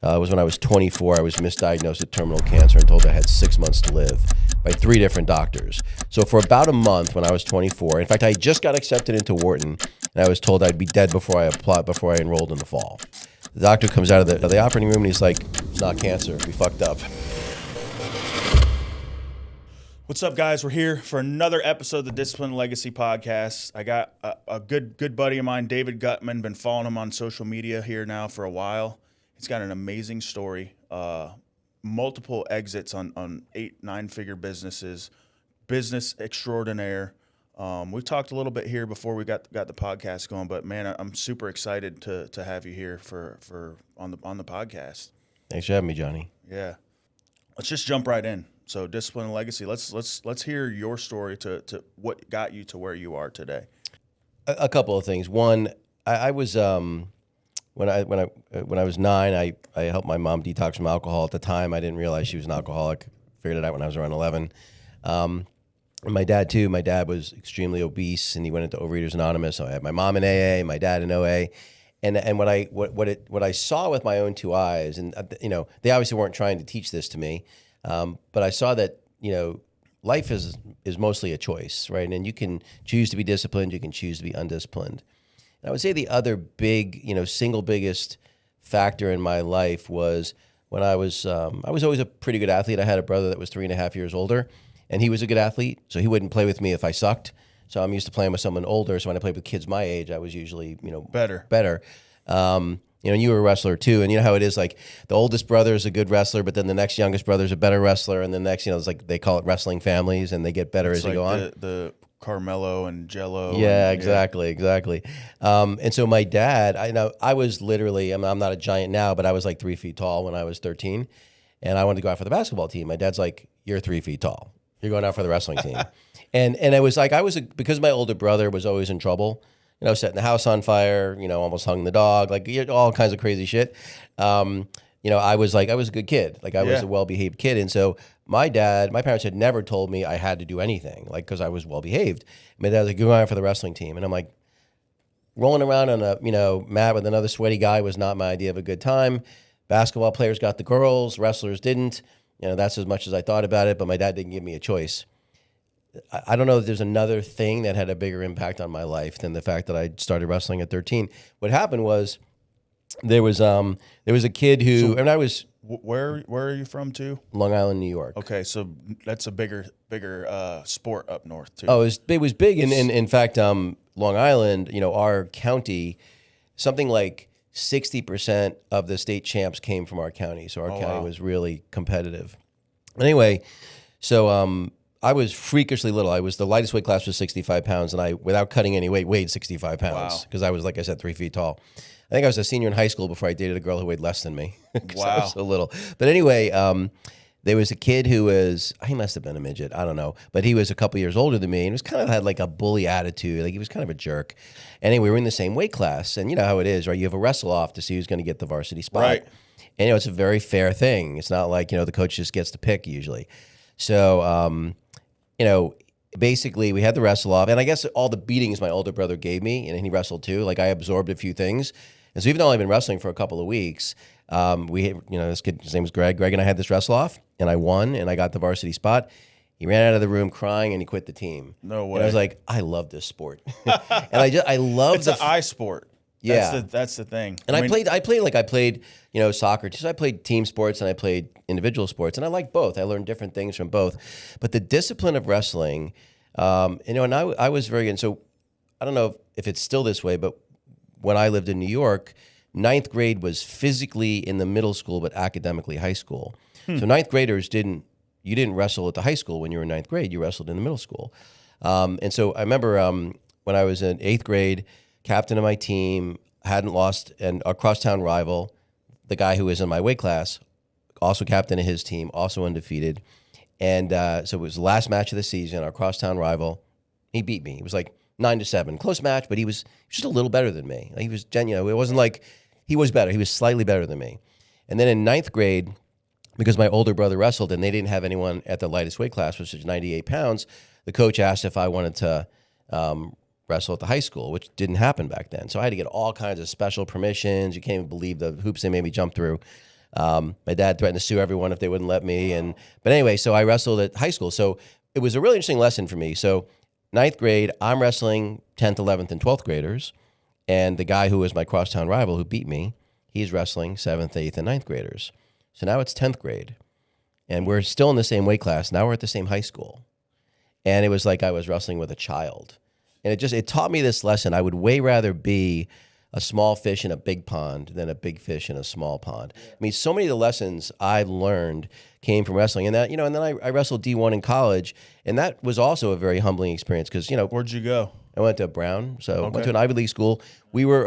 It was when I was 24. I was misdiagnosed with terminal cancer and told I had 6 months to live by 3 different doctors. So for about a month when I was 24, in fact, I just got accepted into Wharton, and I was told I'd be dead before I enrolled in the fall. The doctor comes out of the operating room and he's like, "It's not cancer. We fucked up." What's up, guys? We're here for another episode of the Discipline Legacy Podcast. I got a good buddy of mine, David Gutman. Been following him on social media here now for a while. He's got an amazing story. Multiple exits on 8-9-figure businesses, business extraordinaire. We talked a little bit here before we got the podcast going, but man, I'm super excited to have you here for on the podcast. Thanks for having me, Jonnie. Yeah, let's just jump right in. So, Discipline and Legacy. Let's hear your story to what got you to where you are today. A couple of things. One, I was when I was 9, I helped my mom detox from alcohol. At the time, I didn't realize she was an alcoholic. Figured it out when I was around 11. And my dad too. My dad was extremely obese, and he went into Overeaters Anonymous. So I had my mom in AA, my dad in OA, and what I saw with my own 2 eyes, and they obviously weren't trying to teach this to me. But I saw that, life is mostly a choice, right? And you can choose to be disciplined, you can choose to be undisciplined. And I would say the other big, single biggest factor in my life was when I was always a pretty good athlete. I had a brother that was 3.5 years older, and he was a good athlete, so he wouldn't play with me if I sucked. So I'm used to playing with someone older, so when I played with kids my age, I was usually, better. You were a wrestler too, and you know how it is, like the oldest brother is a good wrestler, but then the next youngest brother is a better wrestler, and the next, it's like they call it wrestling families, and they get better as they go on. The Carmelo and Jello. Yeah, exactly. And so my dad, I was literally, I'm not a giant now, but I was like 3 feet tall when I was 13, and I wanted to go out for the basketball team. My dad's like, "You're 3 feet tall. You're going out for the wrestling team." and it was like because my older brother was always in trouble. Setting the house on fire, almost hung the dog, like all kinds of crazy shit. I was a good kid. Like I was a well-behaved kid. And so my parents had never told me I had to do anything, like, because I was well-behaved. My dad was like, "You're going out for the wrestling team." And I'm like, rolling around on a, mat with another sweaty guy was not my idea of a good time. Basketball players got the girls, wrestlers didn't. That's as much as I thought about it, but my dad didn't give me a choice. I don't know if there's another thing that had a bigger impact on my life than the fact that I started wrestling at 13. What happened was there was a kid who, and I was where are you from too? Long Island, New York. Okay, so that's a bigger sport up north too. Oh, it was big, and in fact, Long Island, our county, something like 60% of the state champs came from our county, so our county was really competitive. Anyway, so I was freakishly little. The lightest weight class was 65 pounds, and I, without cutting any weight, weighed 65 pounds because I was, like I said, 3 feet tall. I think I was a senior in high school before I dated a girl who weighed less than me. Wow. I was so little. But anyway, there was a kid who he must have been a midget, I don't know, but he was a couple years older than me, and had like a bully attitude. Like he was kind of a jerk. Anyway, we were in the same weight class, and you know how it is, right? You have a wrestle off to see who's going to get the varsity spot. Right. And it's a very fair thing. It's not like, the coach just gets to pick usually. So, basically we had the wrestle off, and I guess all the beatings my older brother gave me, and he wrestled too, like I absorbed a few things. And so even though I've been wrestling for a couple of weeks, this kid, his name was Greg. Greg and I had this wrestle off, and I won, and I got the varsity spot. He ran out of the room crying, and he quit the team. No way. And I was like, I love this sport. And I love it's an eye sport. Yeah. That's the thing. And I played soccer. So I played team sports and I played individual sports, and I like both. I learned different things from both. But the discipline of wrestling, and I was very good. So I don't know if it's still this way, but when I lived in New York, 9th grade was physically in the middle school, but academically high school. So 9th graders didn't wrestle at the high school when you were in 9th grade. You wrestled in the middle school. And so I remember when I was in 8th grade, captain of my team, hadn't lost, and our crosstown rival, the guy who was in my weight class, also captain of his team, also undefeated. And so it was the last match of the season, our crosstown rival. He beat me. It was like 9-7. Close match, but he was just a little better than me. He was, it wasn't like he was better. He was slightly better than me. And then in 9th grade, because my older brother wrestled and they didn't have anyone at the lightest weight class, which is 98 pounds, the coach asked if I wanted to wrestle at the high school, which didn't happen back then. So I had to get all kinds of special permissions. You can't even believe the hoops they made me jump through. My dad threatened to sue everyone if they wouldn't let me. But anyway, so I wrestled at high school. So it was a really interesting lesson for me. So ninth grade, I'm wrestling 10th, 11th, and 12th graders. And the guy who was my crosstown rival who beat me, he's wrestling 7th, 8th, and 9th graders. So now it's 10th grade. And we're still in the same weight class. Now we're at the same high school. And it was like I was wrestling with a child. And it taught me this lesson. I would way rather be a small fish in a big pond than a big fish in a small pond. I mean, so many of the lessons I've learned came from wrestling. And that, and then I wrestled D1 in college. And that was also a very humbling experience because, Where'd you go? I went to Brown. So I went to an Ivy League school. We were,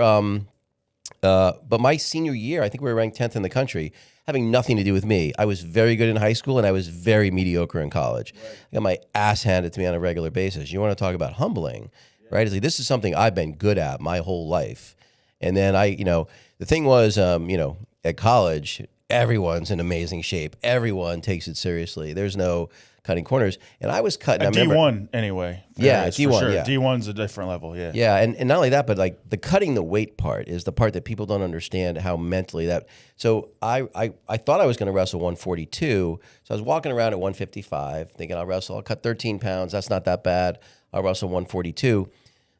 but my senior year, I think we were ranked 10th in the country, having nothing to do with me. I was very good in high school, and I was very mediocre in college. Right. I got my ass handed to me on a regular basis. You want to talk about humbling, right? It's like, this is something I've been good at my whole life. And then the thing was, at college, everyone's in amazing shape. Everyone takes it seriously. There's no cutting corners. And I was cutting. At D1 anyway. Yeah, D1. Sure. Yeah. D1's a different level. Yeah. Yeah, and not only that, but like the cutting the weight part is the part that people don't understand how mentally that. So I thought I was going to wrestle 142. So I was walking around at 155, thinking I'll cut 13 pounds. That's not that bad. I'll wrestle 142.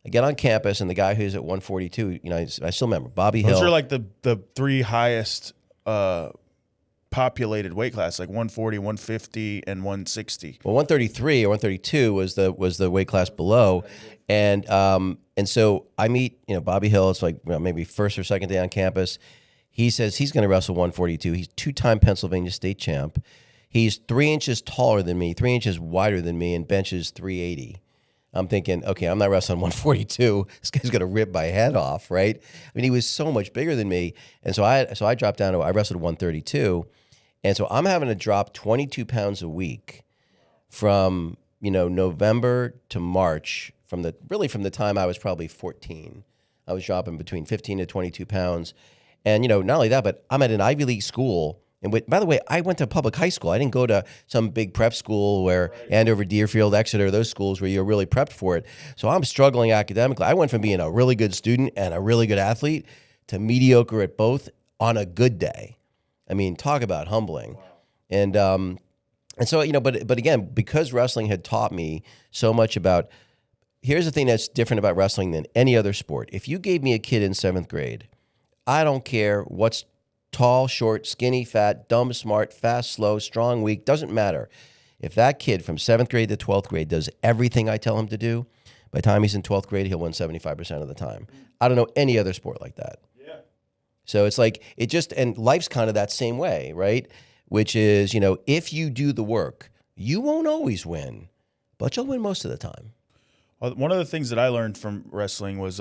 I get on campus, and the guy who's at 142, I still remember Bobby Hill. Those are like the three highest populated weight class, like 140, 150, and 160. Well, 133 or 132 was the weight class below, and so I meet Bobby Hill. It's like maybe first or second day on campus. He says he's going to wrestle 142. He's two-time Pennsylvania state champ. He's 3 inches taller than me, 3 inches wider than me, and benches 380. I'm thinking, okay, I'm not wrestling 142. This guy's going to rip my head off, right? I mean, he was so much bigger than me. And so I dropped down I wrestled 132. And so I'm having to drop 22 pounds a week from, November to March, from the time I was probably 14. I was dropping between 15 to 22 pounds. And, not only that, but I'm at an Ivy League school. And by the way, I went to public high school. I didn't go to some big prep school where Andover, Deerfield, Exeter, those schools where you're really prepped for it. So I'm struggling academically. I went from being a really good student and a really good athlete to mediocre at both on a good day. I mean, talk about humbling. Wow. And so, but again, because wrestling had taught me so much about, here's the thing that's different about wrestling than any other sport. If you gave me a kid in 7th grade, I don't care what's tall, short, skinny, fat, dumb, smart, fast, slow, strong, weak, doesn't matter. If that kid from 7th grade to 12th grade does everything I tell him to do, by the time he's in 12th grade, he'll win 75% of the time. I don't know any other sport like that. Yeah. So it's like, and life's kind of that same way, right? Which is, if you do the work, you won't always win, but you'll win most of the time. Well, one of the things that I learned from wrestling was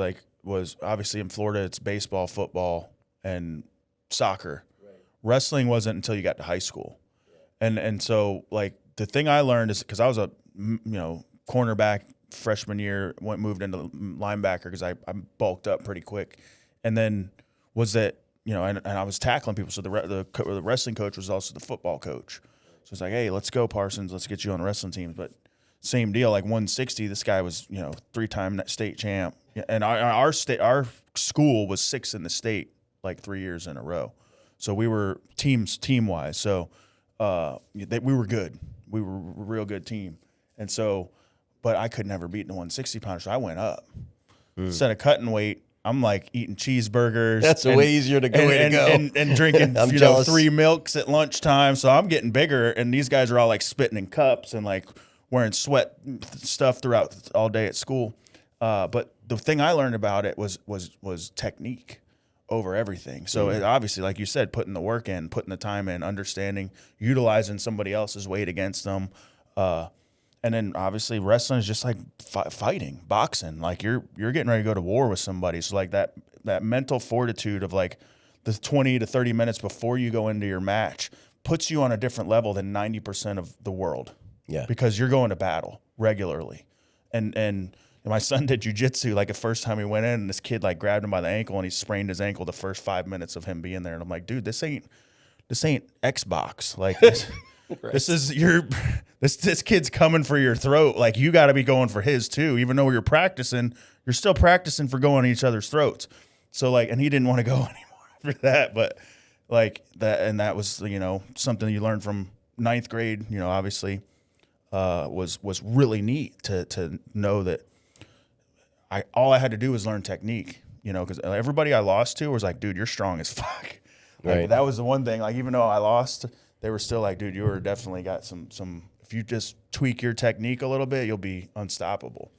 obviously in Florida, it's baseball, football, and soccer. Right. Wrestling wasn't until you got to high school. Yeah. And so like the thing I learned is because I was a cornerback freshman year, moved into linebacker because I bulked up pretty quick, and then was that and I was tackling people. So the wrestling coach was also the football coach. So it's like, hey, let's go Parsons, let's get you on the wrestling teams. But same deal, like 160. This guy was 3-time state champ, and our school was 6th in the state. Like 3 years in a row. So we were team-wise. So we were good. We were a real good team. And so, but I could never beat the 160-pounder, so I went up. Instead of cutting weight, I'm like eating cheeseburgers. That's way easier to go. And drinking 3 milks at lunchtime. So I'm getting bigger, and these guys are all like spitting in cups and like wearing sweat stuff throughout all day at school. But the thing I learned about it was technique over everything. So it, obviously, like you said, putting the work in, putting the time in, understanding, utilizing somebody else's weight against them. And then obviously wrestling is just like fighting, boxing. Like you're getting ready to go to war with somebody. So like that mental fortitude of like the 20 to 30 minutes before you go into your match puts you on a different level than 90% of the world. Yeah. Because you're going to battle regularly. And my son did jujitsu like the first time he went in, and this kid like grabbed him by the ankle and he sprained his ankle the first 5 minutes of him being there. And I'm like, dude, this ain't Xbox. Like this, right. This kid's coming for your throat. Like you got to be going for his too. Even though you're practicing, you're still practicing for going to each other's throats. So like, and he didn't want to go anymore after that. But like that, and that was something you learned from ninth grade. Obviously, was really neat to know that all I had to do was learn technique. Because everybody I lost to was like, dude, you're strong as fuck. Like, Right. that was the one thing. Like, even though I lost, they were still like, dude, you were definitely got some. If you just tweak your technique a little bit, you'll be unstoppable.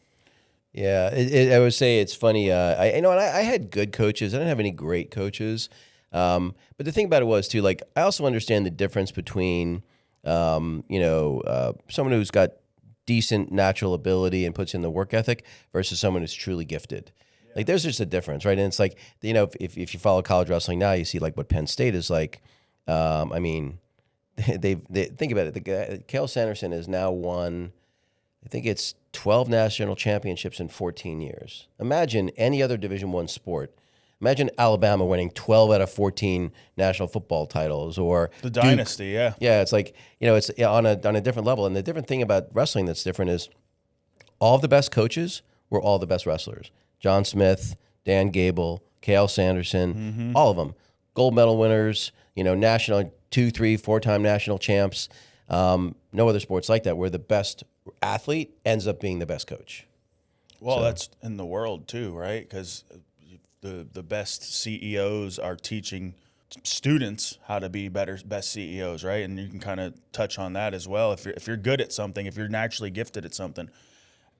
Yeah, I would say it's funny. And I had good coaches. I didn't have any great coaches. But the thing about it was too, like, I also understand the difference between, someone who's got decent natural ability and puts in the work ethic versus someone who's truly gifted. Yeah. Like, there's just a difference, right? And it's like, if you follow college wrestling now, you see like what Penn State is like. I mean, they think about it. The guy, Cael Sanderson, has now won, I think it's 12 national championships in 14 years. Imagine any other Division I sport. Imagine Alabama winning 12 out of 14 national football titles, or The Duke. dynasty, yeah. Yeah, it's like, it's on a different level. And the different thing about wrestling that's different is all of the best coaches were all the best wrestlers. John Smith, Dan Gable, Cael Sanderson, all of them. Gold medal winners, national 2, 3, 4-time national champs. No other sports like that where the best athlete ends up being the best coach. Well, that's in the world too, right? Because the best CEOs are teaching students how to be best CEOs, right? And you can kind of touch on that as well. If you're good at something, if you're naturally gifted at something,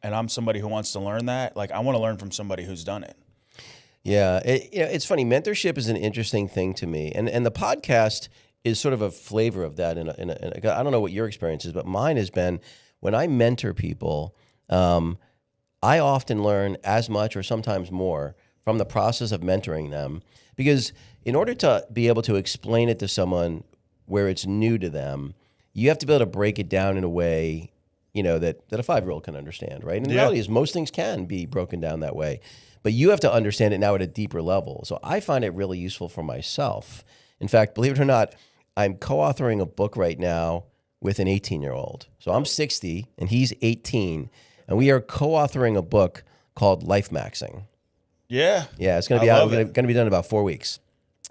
and I'm somebody who wants to learn that, like, I want to learn from somebody who's done it. Yeah, it's funny. Mentorship is an interesting thing to me, and the podcast is sort of a flavor of that. I don't know what your experience is, but mine has been when I mentor people, I often learn as much or sometimes more from the process of mentoring them, because in order to be able to explain it to someone where it's new to them, you have to be able to break it down in a way, that a 5-year-old can understand, right? And the reality is most things can be broken down that way, but you have to understand it now at a deeper level. So I find it really useful for myself. In fact, believe it or not, I'm co-authoring a book right now with an 18-year-old. So I'm 60 and he's 18, and we are co-authoring a book called Life Maxing. Yeah. Yeah, it's going to be out. Going to be done in about 4 weeks.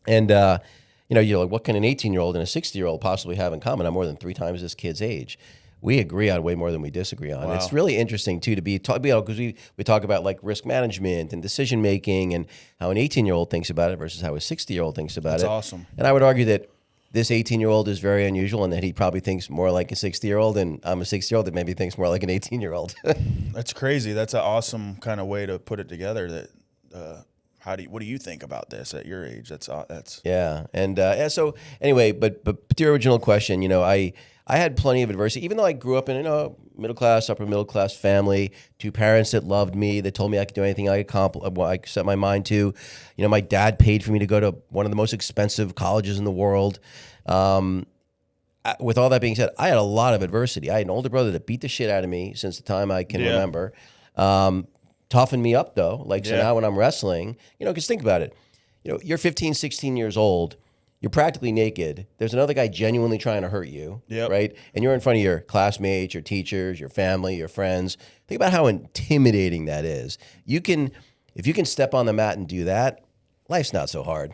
And, you're like, what can an 18-year-old and a 60-year-old possibly have in common? I'm more than 3 times this kid's age. We agree on way more than we disagree on. Wow. It's really interesting, too, to because we talk about, like, risk management and decision-making and how an 18-year-old thinks about it versus how a 60-year-old thinks about it. That's awesome. And I would argue that this 18-year-old is very unusual and that he probably thinks more like a 60-year-old, and I'm a 60-year-old that maybe thinks more like an 18-year-old. That's crazy. That's an awesome kind of way to put it together. That what do you think about this at your age? That's yeah. And so anyway, but to your original question, I had plenty of adversity, even though I grew up in middle class, upper middle class family, 2 parents that loved me, that told me I could do anything I set my mind to. My dad paid for me to go to one of the most expensive colleges in the world. With all that being said, I had a lot of adversity. I had an older brother that beat the shit out of me since the time I can remember. Toughened me up, though. So now when I'm wrestling, because think about it. You're 15, 16 years old. You're practically naked. There's another guy genuinely trying to hurt you, right? And you're in front of your classmates, your teachers, your family, your friends. Think about how intimidating that is. If you can step on the mat and do that, life's not so hard.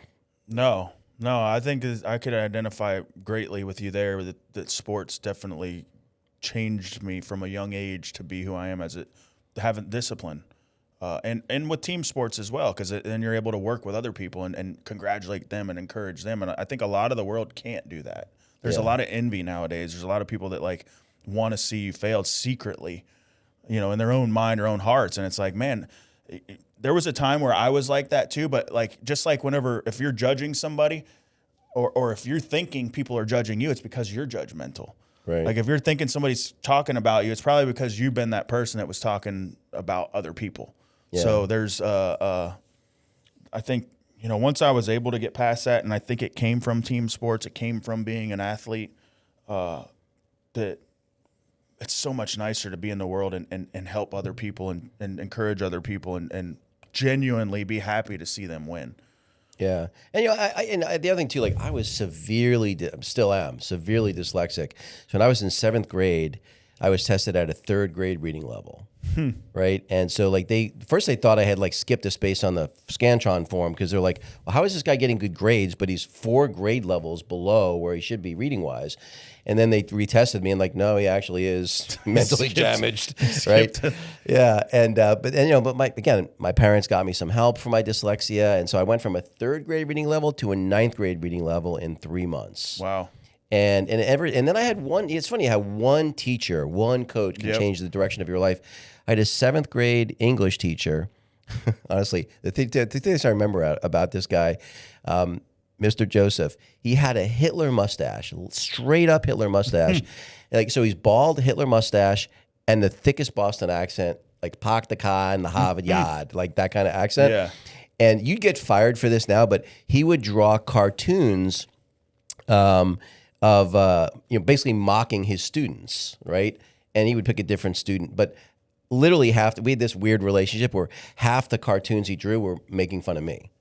No, I think I could identify greatly with you there, that sports definitely changed me from a young age to be who I am having discipline. And with team sports as well, because then you're able to work with other people and congratulate them and encourage them. And I think a lot of the world can't do that. There's a lot of envy nowadays. There's a lot of people that want to see you fail secretly, in their own mind, their own hearts. And it's like, man, there was a time where I was like that too. But if you're judging somebody, or if you're thinking people are judging you, it's because you're judgmental. Right. Like, if you're thinking somebody's talking about you, it's probably because you've been that person that was talking about other people. Yeah. So there's, I think, once I was able to get past that, and I think it came from team sports, it came from being an athlete, that it's so much nicer to be in the world and help other people and encourage other people and genuinely be happy to see them win. Yeah. And the other thing too, I was still am severely dyslexic. So when I was in 7th grade, I was tested at a 3rd grade reading level. right? And so like they thought I had like skipped a space on the Scantron form because they're like, well, how is this guy getting good grades, but he's 4 grade levels below where he should be reading wise? And then they retested me and like, no, he actually is mentally damaged, right? Yeah, and but my parents got me some help for my dyslexia, and so I went from a 3rd grade reading level to a 9th grade reading level in 3 months. Wow. And then I had one. It's funny how one teacher, one coach can change the direction of your life. I had a 7th grade English teacher. Honestly, the things I remember about this guy, Mr. Joseph, he had a Hitler mustache, straight up Hitler mustache. Like, so he's bald, Hitler mustache, and the thickest Boston accent, like Pak the Ka and the Harvard Yard, like that kind of accent. Yeah. And you'd get fired for this now, but he would draw cartoons of basically mocking his students, right? And he would pick a different student, but literally we had this weird relationship where half the cartoons he drew were making fun of me,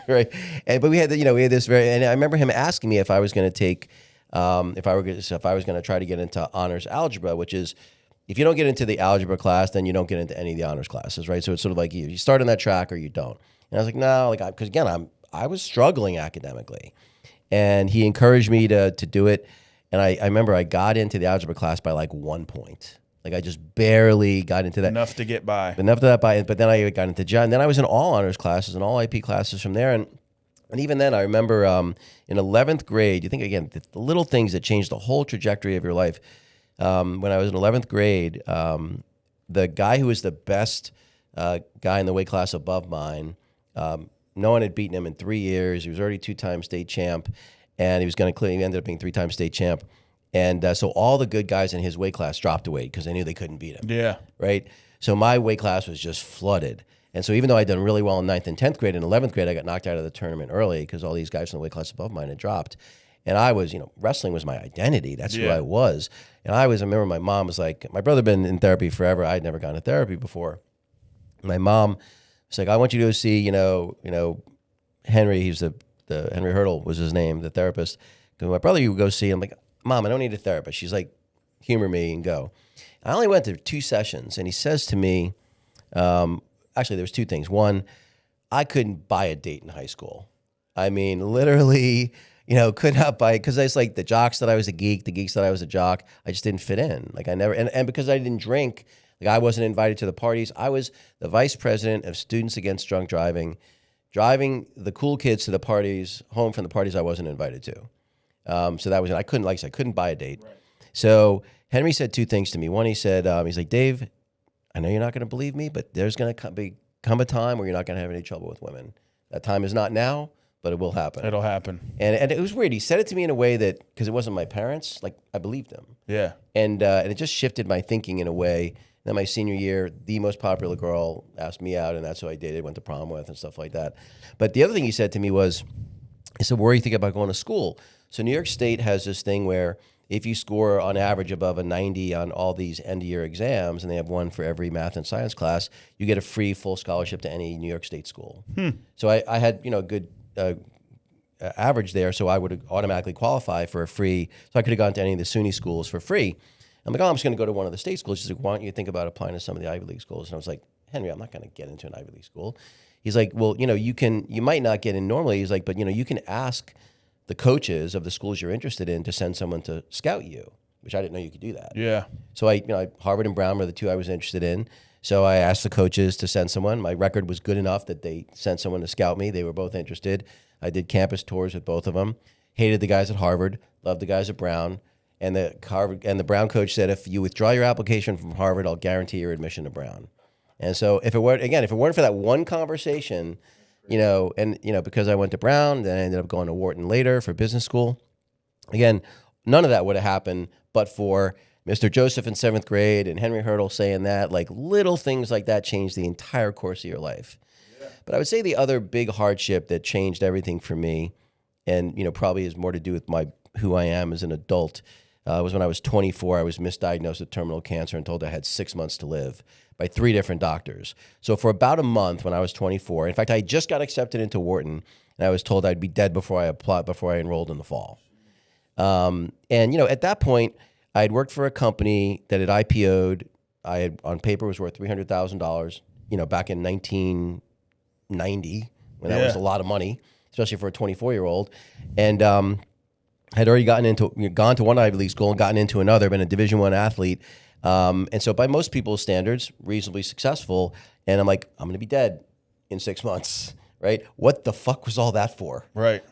right? But we had this and I remember him asking me if I was going to take, if I was going to try to get into honors algebra, which is, if you don't get into the algebra class, then you don't get into any of the honors classes, right? So it's sort of like you start on that track or you don't. And I was like, no, because again, I was struggling academically. And he encouraged me to do it. And I remember I got into the algebra class by like 1 point. Like I just barely got into that. Enough to get by. But then I got into John. Then I was in all honors classes and all IP classes from there. And even then I remember in 11th grade, you think again, the little things that change the whole trajectory of your life. When I was in 11th grade, the guy who was the best guy in the weight class above mine, no one had beaten him in 3 years. He was already 2-time state champ, and he ended up being 3-time state champ. And so all the good guys in his weight class dropped a weight because they knew they couldn't beat him. Yeah. Right? So my weight class was just flooded. And so even though I'd done really well in 9th and 10th grade, in 11th grade, I got knocked out of the tournament early because all these guys in the weight class above mine had dropped. And I was, wrestling was my identity. That's who I was. And I remember my mom was like, my brother had been in therapy forever. I'd never gone to therapy before. My mom was like, I want you to go see, Henry. He's the Henry Hurdle was his name, the therapist. My brother, you would go see. I'm like, Mom, I don't need a therapist. She's like, humor me and go. I only went to 2 sessions, and he says to me, actually, there was 2 things. One, I couldn't buy a date in high school. I mean, literally, could not buy it because it's like the jocks that I was a geek, the geeks that I was a jock. I just didn't fit in. Like I never, and because I didn't drink, like I wasn't invited to the parties. I was the vice president of Students Against Drunk Driving, driving the cool kids to the parties, home from the parties I wasn't invited to. So that was it. I couldn't buy a date. Right. So Henry said 2 things to me. One, he said, he's like, Dave, I know you're not going to believe me, but there's going to come a time where you're not going to have any trouble with women. That time is not now, but it will happen. It'll happen. And it was weird. He said it to me in a way that, because it wasn't my parents, like I believed him. Yeah. And it just shifted my thinking in a way. Then my senior year, the most popular girl asked me out, and that's who I dated, went to prom with and stuff like that. But the other thing he said to me was, he said, where are you thinking about going to school? So New York State has this thing where if you score on average above a 90 on all these end-of-year exams, and they have one for every math and science class, you get a free full scholarship to any New York State school. So I had a good average there, so I would automatically qualify for a free. So I could have gone to any of the SUNY schools for free. I'm like, I'm just going to go to one of the state schools. She's like, why don't you think about applying to some of the Ivy League schools? And I was like, Henry, I'm not going to get into an Ivy League school. He's like, well, you might not get in normally. He's like, but you can ask the coaches of the schools you're interested in to send someone to scout you, which I didn't know you could do that. Yeah. So Harvard and Brown were the 2 I was interested in. So I asked the coaches to send someone. My record was good enough that they sent someone to scout me. They were both interested. I did campus tours with both of them. Hated the guys at Harvard, loved the guys at Brown. And the Brown coach said, if you withdraw your application from Harvard, I'll guarantee your admission to Brown. And so if it weren't for that one conversation, because I went to Brown, then I ended up going to Wharton later for business school. Again, none of that would have happened but for Mr. Joseph in 7th grade and Henry Hurdle saying that. Like little things like that change the entire course of your life. Yeah. But I would say the other big hardship that changed everything for me, and probably has more to do with who I am as an adult, was when I was 24. I was misdiagnosed with terminal cancer and told I had 6 months to live by 3 different doctors. So for about a month when I was 24, in fact, I just got accepted into Wharton, and I was told I'd be dead before I enrolled in the fall. And at that point, I'd worked for a company that had IPO'd I had on paper was worth $300,000, back in 1990 when that was a lot of money, especially for a 24-year-old. And had already gone to one Ivy League school and gotten into another, been a Division I athlete. And so by most people's standards, reasonably successful. And I'm like, I'm going to be dead in 6 months, right? What the fuck was all that for? Right.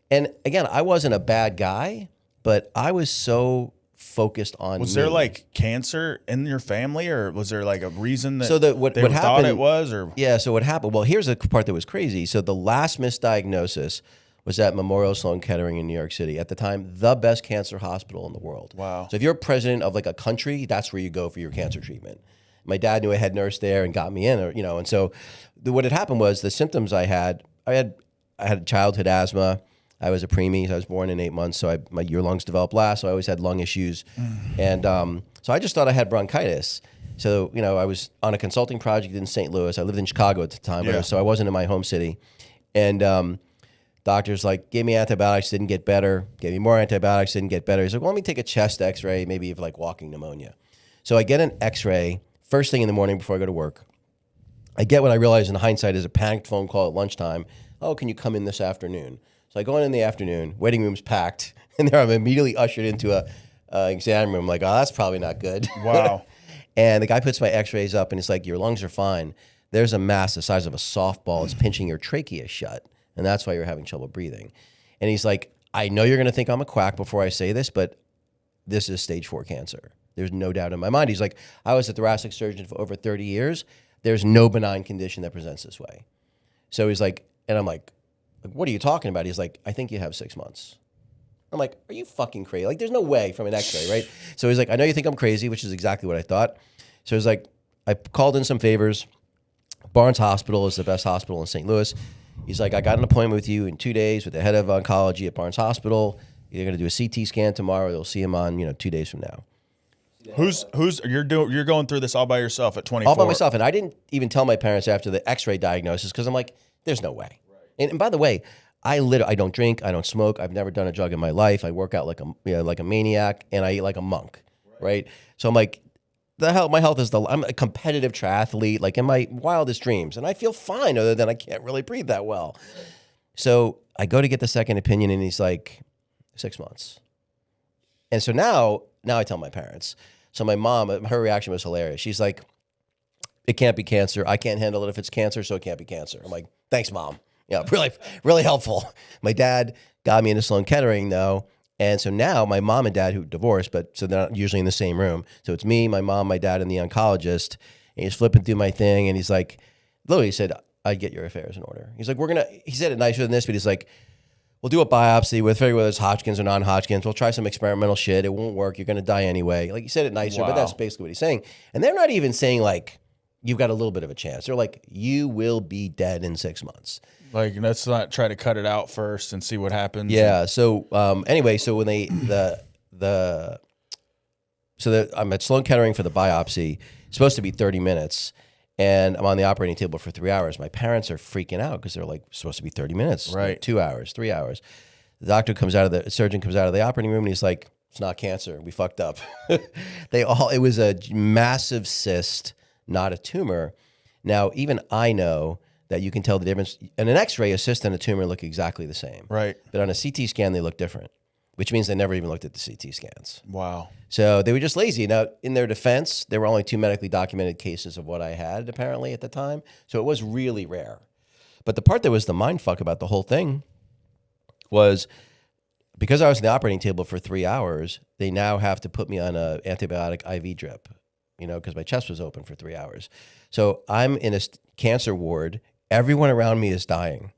And again, I wasn't a bad guy, but I was so focused on Was there like cancer in your family, or was there like a reason that what thought happened, it was? Or yeah, so what happened? Well, here's the part that was crazy. So the last misdiagnosis was at Memorial Sloan Kettering in New York City. At the time, the best cancer hospital in the world. Wow. So if you're president of like a country, that's where you go for your cancer treatment. My dad knew a head nurse there and got me in, and so what had happened was the symptoms I had childhood asthma. I was a preemie. I was born in 8 months, so your lungs developed last, so I always had lung issues. And so I just thought I had bronchitis. So, I was on a consulting project in St. Louis. I lived in Chicago at the time, so I wasn't in my home city. And doctors gave me antibiotics, didn't get better. Gave me more antibiotics, didn't get better. He's like, well, let me take a chest x-ray, maybe of walking pneumonia. So I get an x-ray first thing in the morning before I go to work. I get what I realize in hindsight is a panicked phone call at lunchtime. Oh, can you come in this afternoon? So I go in the afternoon, waiting room's packed, and there I'm immediately ushered into a exam room. I'm like, oh, that's probably not good. Wow. And the guy puts my x-rays up, and he's like, your lungs are fine. There's a mass the size of a softball. It's pinching your trachea shut, and that's why you're having trouble breathing. And he's like, I know you're going to think I'm a quack before I say this, but this is stage 4 cancer. There's no doubt in my mind. He's like, I was a thoracic surgeon for over 30 years. There's no benign condition that presents this way. So he's like, and I'm like, what are you talking about? He's like, I think you have 6 months. I'm like, are you fucking crazy? There's no way from an x-ray, right? So he's like, I know you think I'm crazy, which is exactly what I thought. So he's like, I called in some favors. Barnes Hospital is the best hospital in St. Louis. He's like, I got an appointment with you in 2 days with the head of oncology at Barnes Hospital. You're going to do a CT scan tomorrow. They'll see him on, 2 days from now. You're going through this all by yourself at 24? All by myself. And I didn't even tell my parents after the x-ray diagnosis because I'm like, there's no way. And by the way, I don't drink, I don't smoke, I've never done a drug in my life. I work out like a maniac, and I eat like a monk, right? So I'm like, my health is I'm a competitive triathlete, in my wildest dreams, and I feel fine other than I can't really breathe that well. So I go to get the second opinion, and he's like, 6 months. And so now I tell my parents. So my mom, her reaction was hilarious. She's like, it can't be cancer. I can't handle it if it's cancer, so it can't be cancer. I'm like, thanks, Mom. Yeah, really, really helpful. My dad got me into Sloan Kettering, though. And so now my mom and dad, who divorced, so they're not usually in the same room. So it's me, my mom, my dad, and the oncologist. And he's flipping through my thing, and he's like, literally, he said, I'd get your affairs in order. He's like, he said it nicer than this, but he's like, we'll do a biopsy. We'll figure whether it's Hodgkin's or non-Hodgkin's. We'll try some experimental shit. It won't work. You're going to die anyway. He said it nicer, but that's basically what he's saying. And they're not even saying, you've got a little bit of a chance. They're like, you will be dead in 6 months. Let's not try to cut it out first and see what happens. Yeah. So anyway, so when I'm at Sloan Kettering for the biopsy. It's supposed to be 30 minutes, and I'm on the operating table for 3 hours. My parents are freaking out because they're supposed to be 30 minutes, right? 2 hours, 3 hours. The surgeon comes out of the operating room, and he's like, "It's not cancer. We fucked up." It was a massive cyst, not a tumor. Now, even I know that you can tell the difference. In an x-ray, a cyst and a tumor look exactly the same. Right. But on a CT scan, they look different, which means they never even looked at the CT scans. Wow. So they were just lazy. Now, in their defense, there were only 2 medically documented cases of what I had, apparently, at the time. So it was really rare. But the part that was the mindfuck about the whole thing was because I was in the operating table for 3 hours, they now have to put me on an antibiotic IV drip, because my chest was open for 3 hours. So I'm in a cancer ward. Everyone around me is dying,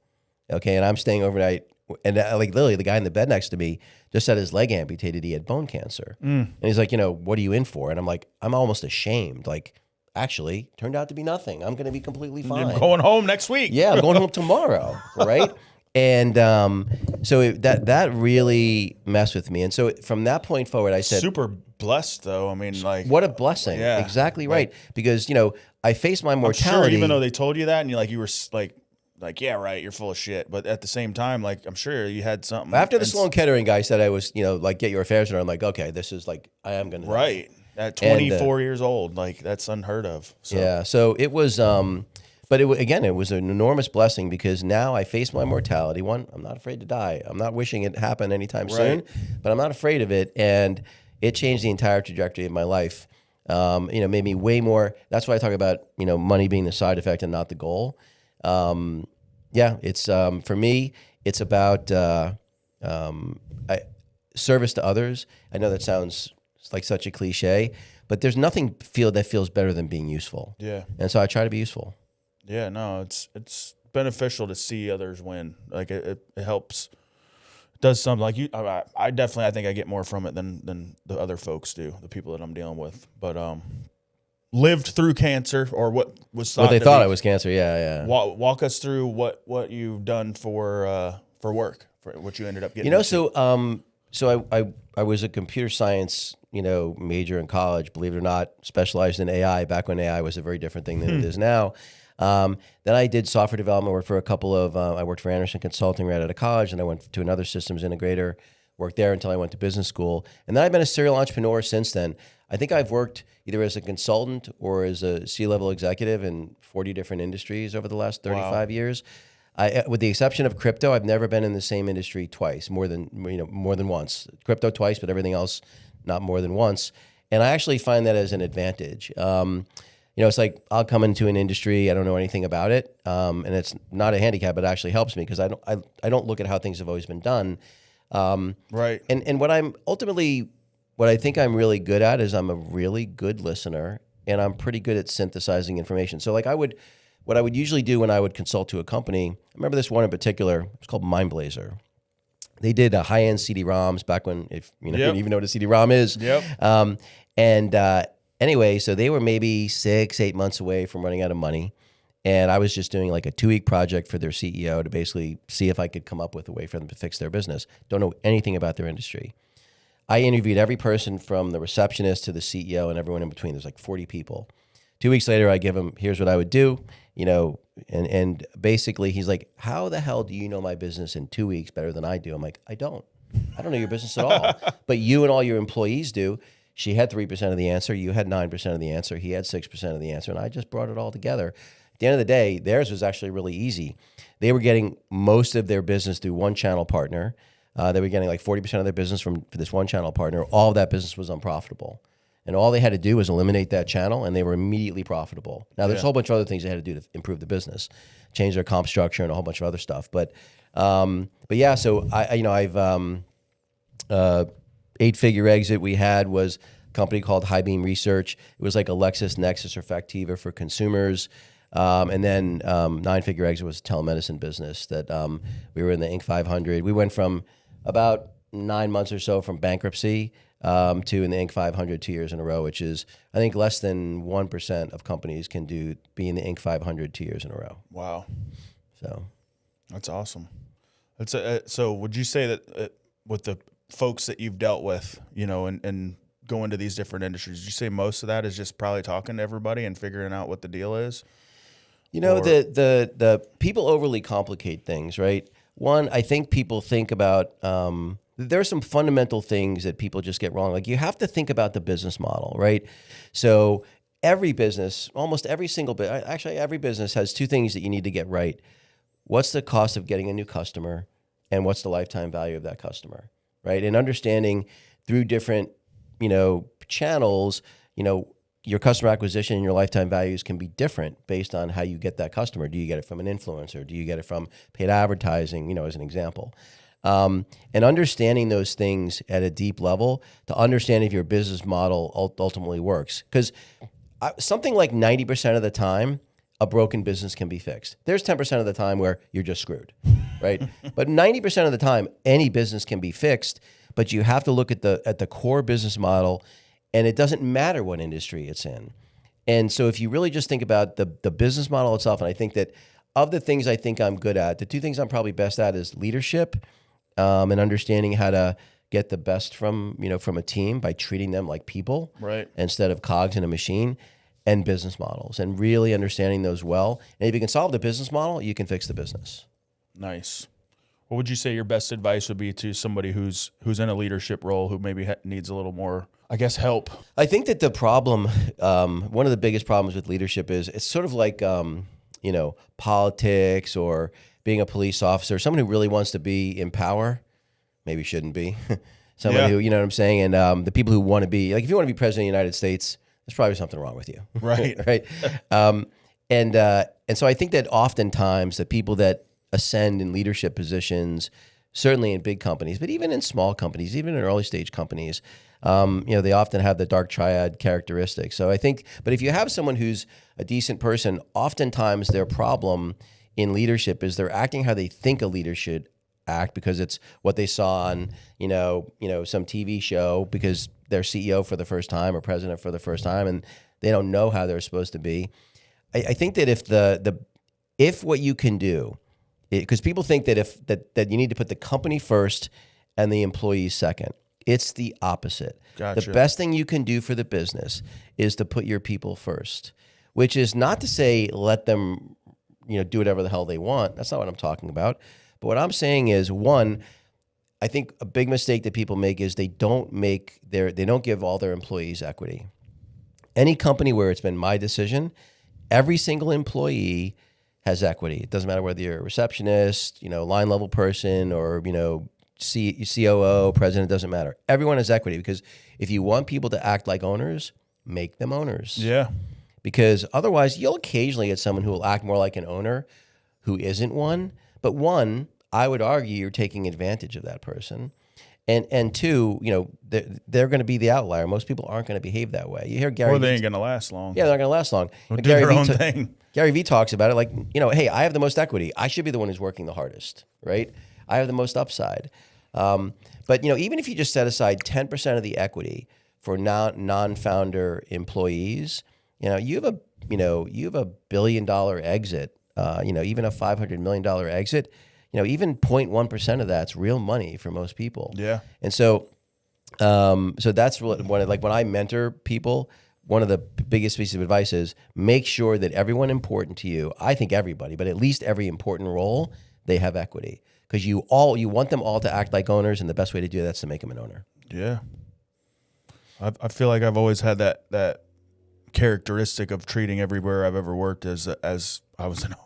okay? And I'm staying overnight. And literally, the guy in the bed next to me just had his leg amputated. He had bone cancer. And he's like, what are you in for? And I'm like, I'm almost ashamed. Actually, turned out to be nothing. I'm going to be completely fine. You're going home next week. Yeah, I'm going home tomorrow, right? And so that really messed with me. And so from that point forward, I said... Super blessed, though. I mean, what a blessing. Yeah. Exactly right. Because, I faced my mortality. I'm sure even though they told you that and you were yeah, right, you're full of shit. But at the same time, I'm sure you had something. After the Sloan Kettering guy said I was, get your affairs in order, I'm like, okay, this is I am going to die. Right. At 24 years old, like that's unheard of. So. Yeah. So it was, but again, it was an enormous blessing because now I face my mortality. One, I'm not afraid to die. I'm not wishing it happened anytime soon, but I'm not afraid of it. And it changed the entire trajectory of my life. Made me way more. That's why I talk about, money being the side effect and not the goal. It's for me, it's about service to others. I know that sounds like such a cliche, but there's nothing that feels better than being useful. Yeah. And so I try to be useful. Yeah, no, it's beneficial to see others win. Like it helps. It does something like you. I think I get more from it than the other folks do, the people that I'm dealing with. But lived through cancer, or what was thought what they thought it was cancer. Yeah. Walk us through what you've done for work, for what you ended up getting. So I was a computer science major in college. Believe it or not, specialized in AI back when AI was a very different thing than it is now. Then I did software development work for a couple of, I worked for Anderson Consulting right out of college, and I went to another systems integrator, worked there until I went to business school. And then I've been a serial entrepreneur since then. I think I've worked either as a consultant or as a C-level executive in 40 different industries over the last 35 years. With the exception of crypto, I've never been in the same industry twice, more than once. Crypto twice, but everything else not more than once. And I actually find that as an advantage. It's like I'll come into an industry, I don't know anything about it, and it's not a handicap, but it actually helps me because I don't look at how things have always been done. Right. And what I think I'm really good at is I'm a really good listener, and I'm pretty good at synthesizing information. So like what I would usually do when I would consult to a company, I remember this one in particular, it's called MindBlazer. They did high-end CD-ROMs back when, if you even know what a CD-ROM is. Yep. Anyway, so they were maybe 6-8 months away from running out of money. And I was just doing like a 2-week project for their CEO to basically see if I could come up with a way for them to fix their business. Don't know anything about their industry. I interviewed every person from the receptionist to the CEO and everyone in between. There's like 40 people. 2 weeks later, I give him, here's what I would do, and basically he's like, how the hell do you know my business in 2 weeks better than I do? I'm like, I don't know your business at all, but you and all your employees do. She had 3% of the answer. You had 9% of the answer. He had 6% of the answer. And I just brought it all together. At the end of the day, theirs was actually really easy. They were getting most of their business through one channel partner. They were getting like 40% of their business from this one channel partner. All of that business was unprofitable. And all they had to do was eliminate that channel, and they were immediately profitable. Now, there's a whole bunch of other things they had to do to improve the business, change their comp structure and a whole bunch of other stuff. But yeah, so I've 8-figure exit we had was a company called High Beam Research. It was like a LexisNexis or Factiva for consumers. And then 9-figure exit was a telemedicine business that we were in the Inc. 500. We went from about 9 months or so from bankruptcy to in the Inc. 500 2 years in a row, which is, I think, less than 1% of companies can be in the Inc. 500 2 years in a row. Wow. So that's awesome. So would you say that with the folks that you've dealt with, and go into these different industries, you say most of that is just probably talking to everybody and figuring out what the deal is? The people overly complicate things, right? One, I think people think about, there are some fundamental things that people just get wrong. Like you have to think about the business model, right? So every business, almost every single business, actually every business has two things that you need to get right. What's the cost of getting a new customer, and what's the lifetime value of that customer, right? And understanding through different, channels, your customer acquisition and your lifetime values can be different based on how you get that customer. Do you get it from an influencer? Do you get it from paid advertising, as an example? And understanding those things at a deep level to understand if your business model ultimately works. Because something like 90% of the time, a broken business can be fixed. There's 10% of the time where you're just screwed, right? But 90% of the time, any business can be fixed, but you have to look at the core business model, and it doesn't matter what industry it's in. And so if you really just think about the business model itself, and I think that of the things I think I'm good at, the two things I'm probably best at is leadership and understanding how to get the best from a team by treating them like people, right, instead of cogs in a machine, and business models, and really understanding those well. And if you can solve the business model, you can fix the business. Nice. What would you say your best advice would be to somebody who's in a leadership role who maybe needs a little more, I guess, help? I think that the problem, one of the biggest problems with leadership is it's sort of like, politics or being a police officer. Someone who really wants to be in power, maybe shouldn't be. Someone who, you know what I'm saying? And the people who want to be, like, if you want to be president of the United States, there's probably something wrong with you. Right. Right. And so I think that oftentimes the people that ascend in leadership positions, certainly in big companies, but even in small companies, even in early stage companies, they often have the dark triad characteristics. So I think, but if you have someone who's a decent person, oftentimes their problem in leadership is they're acting how they think a leader should act because it's what they saw on, some TV show because they're CEO for the first time or president for the first time, and they don't know how they're supposed to be. I think that if what you can do, because people think that that you need to put the company first and the employees second. It's the opposite. Gotcha. The best thing you can do for the business is to put your people first, which is not to say let them, do whatever the hell they want. That's not what I'm talking about. But what I'm saying is, one, I think a big mistake that people make is they don't give all their employees equity. Any company where it's been my decision, every single employee has equity. It doesn't matter whether you're a receptionist, line level person, or COO, president. Doesn't matter. Everyone has equity because if you want people to act like owners, make them owners. Yeah. Because otherwise, you'll occasionally get someone who will act more like an owner who isn't one. But one, I would argue you're taking advantage of that person. And two, they're going to be the outlier. Most people aren't going to behave that way. You hear Gary. Or they ain't going to last long. Yeah, they're not going to last long. They'll do their own thing. Gary Vee talks about it like, hey, I have the most equity. I should be the one who's working the hardest, right? I have the most upside. But even if you just set aside 10% of the equity for non-founder employees, you have a $1 billion exit. Even a $500 million exit. Even 0.1% of that's real money for most people. Yeah. And so that's when I mentor people, one of the biggest pieces of advice is make sure that everyone important to you, I think everybody, but at least every important role, they have equity. Because you want them all to act like owners, and the best way to do that is to make them an owner. Yeah. I feel like I've always had that characteristic of treating everywhere I've ever worked as I was an owner.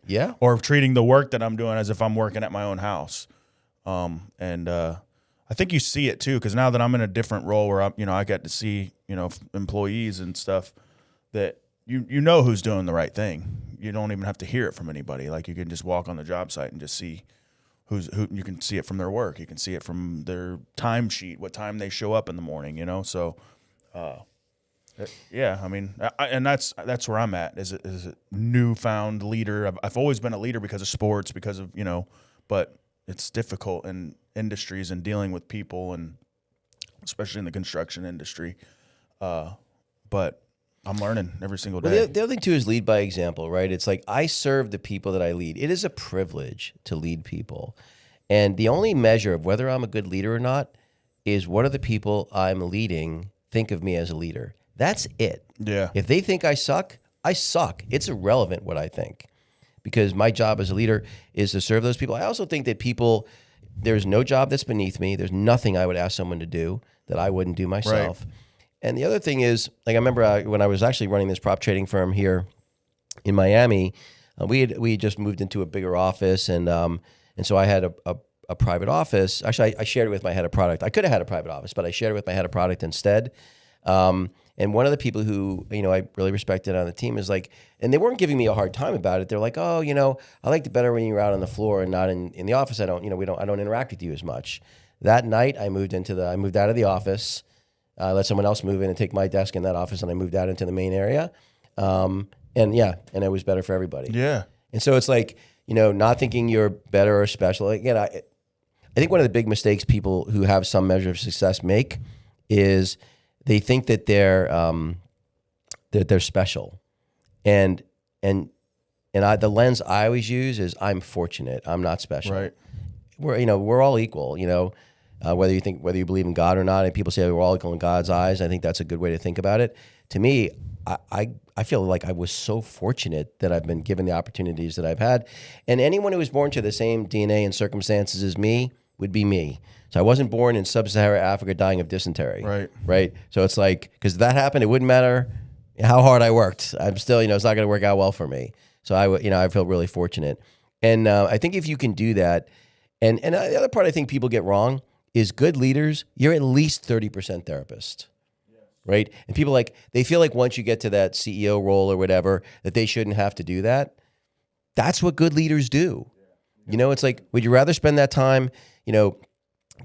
Yeah. Or treating the work that I'm doing as if I'm working at my own house. I think you see it too, because now that I'm in a different role where I get to see, employees and stuff, that you know who's doing the right thing. You don't even have to hear it from anybody. Like, you can just walk on the job site and just see who. You can see it from their work. You can see it from their timesheet, what time they show up in the morning. So, yeah. I mean, and that's where I'm at. Is a newfound leader. I've always been a leader because of sports, because of but it's difficult in industries and dealing with people, and especially in the construction industry. But I'm learning every single day. Well, the other thing too is lead by example, right? It's like I serve the people that I lead. It is a privilege to lead people. And the only measure of whether I'm a good leader or not is what are the people I'm leading think of me as a leader. That's it. Yeah. If they think I suck, I suck. It's irrelevant what I think, because my job as a leader is to serve those people. I also think that there's no job that's beneath me. There's nothing I would ask someone to do that I wouldn't do myself. Right. And the other thing is, like, I remember when I was actually running this prop trading firm here in Miami, we had just moved into a bigger office, and so I had a private office. Actually, I shared it with my head of product. I could have had a private office, but I shared it with my head of product instead. And one of the people who, I really respected on the team is like, and they weren't giving me a hard time about it. They're like, oh, I liked it better when you were out on the floor and not in the office. I don't interact with you as much. That night I moved out of the office, let someone else move in and take my desk in that office, and I moved out into the main area. And it was better for everybody. Yeah. And so it's like, not thinking you're better or special. Again, I think one of the big mistakes people who have some measure of success make is they think that they're special, and the lens I always use is I'm fortunate. I'm not special. Right. We're all equal. whether you believe in God or not. And people say we're all equal in God's eyes. I think that's a good way to think about it. To me, I feel like I was so fortunate that I've been given the opportunities that I've had. And anyone who was born to the same DNA and circumstances as me would be me. So I wasn't born in sub-Saharan Africa dying of dysentery. Right. So it's like, because that happened, it wouldn't matter how hard I worked. I'm still, it's not going to work out well for me. So I feel really fortunate. And I think if you can do that, and the other part I think people get wrong is good leaders, you're at least 30% therapist. Right? And people they feel like once you get to that CEO role or whatever, that they shouldn't have to do that. That's what good leaders do. It's like, would you rather spend that time,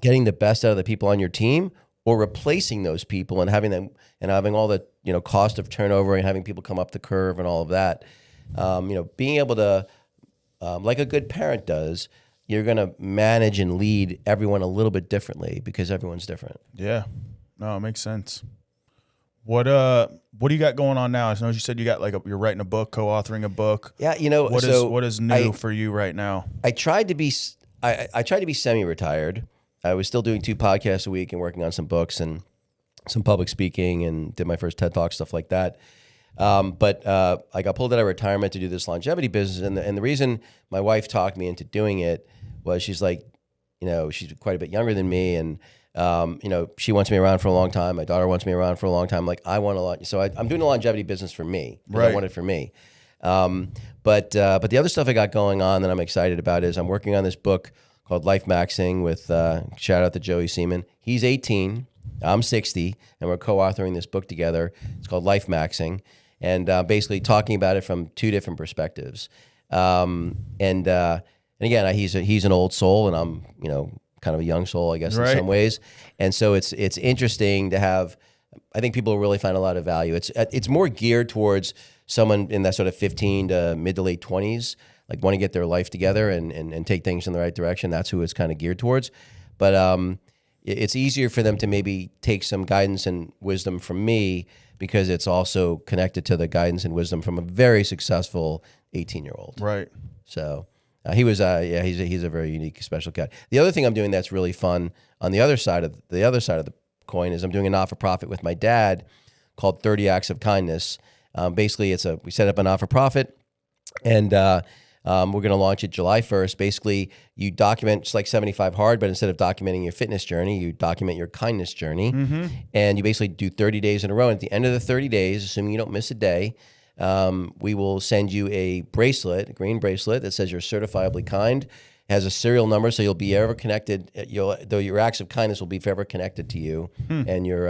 getting the best out of the people on your team, or replacing those people and having them and having all the cost of turnover and having people come up the curve and all of that? Being able to, like a good parent does, you're going to manage and lead everyone a little bit differently because everyone's different. Yeah, no, it makes sense. What do you got going on now? I know you said you got you're writing a book, co-authoring a book. Yeah, what is new for you right now? I tried to be semi-retired. I was still doing 2 podcasts a week and working on some books and some public speaking, and did my first TED Talk, stuff like that. But I got pulled out of retirement to do this longevity business, and the reason my wife talked me into doing it was she's like, she's quite a bit younger than me, and she wants me around for a long time. My daughter wants me around for a long time. Like, I want a lot. So I'm doing the longevity business for me. Right. I want it for me. But the other stuff I got going on that I'm excited about is I'm working on this book called Life Maxing with, shout out to Joey Seaman. He's 18, I'm 60, and we're co-authoring this book together. It's called Life Maxing, and basically talking about it from 2 different perspectives. And again, he's an old soul, and I'm, kind of a young soul, I guess, in some ways. And so it's interesting to have. I think people really find a lot of value. It's more geared towards someone in that sort of 15 to mid to late 20s, like want to get their life together and take things in the right direction. That's who it's kind of geared towards. But it's easier for them to maybe take some guidance and wisdom from me, because it's also connected to the guidance and wisdom from a very successful 18-year-old. Right. So he's a very unique, special cat. The other thing I'm doing that's really fun on the other side of the coin is I'm doing a not-for-profit with my dad called 30 Acts of Kindness. Basically, we set up a not-for-profit, and we're going to launch it July 1st. Basically, you document, it's like 75 Hard, but instead of documenting your fitness journey, you document your kindness journey. Mm-hmm. And you basically do 30 days in a row. And at the end of the 30 days, assuming you don't miss a day, we will send you a bracelet, a green bracelet that says you're certifiably kind. It has a serial number, so you'll be ever connected. Though your acts of kindness will be forever connected to you and your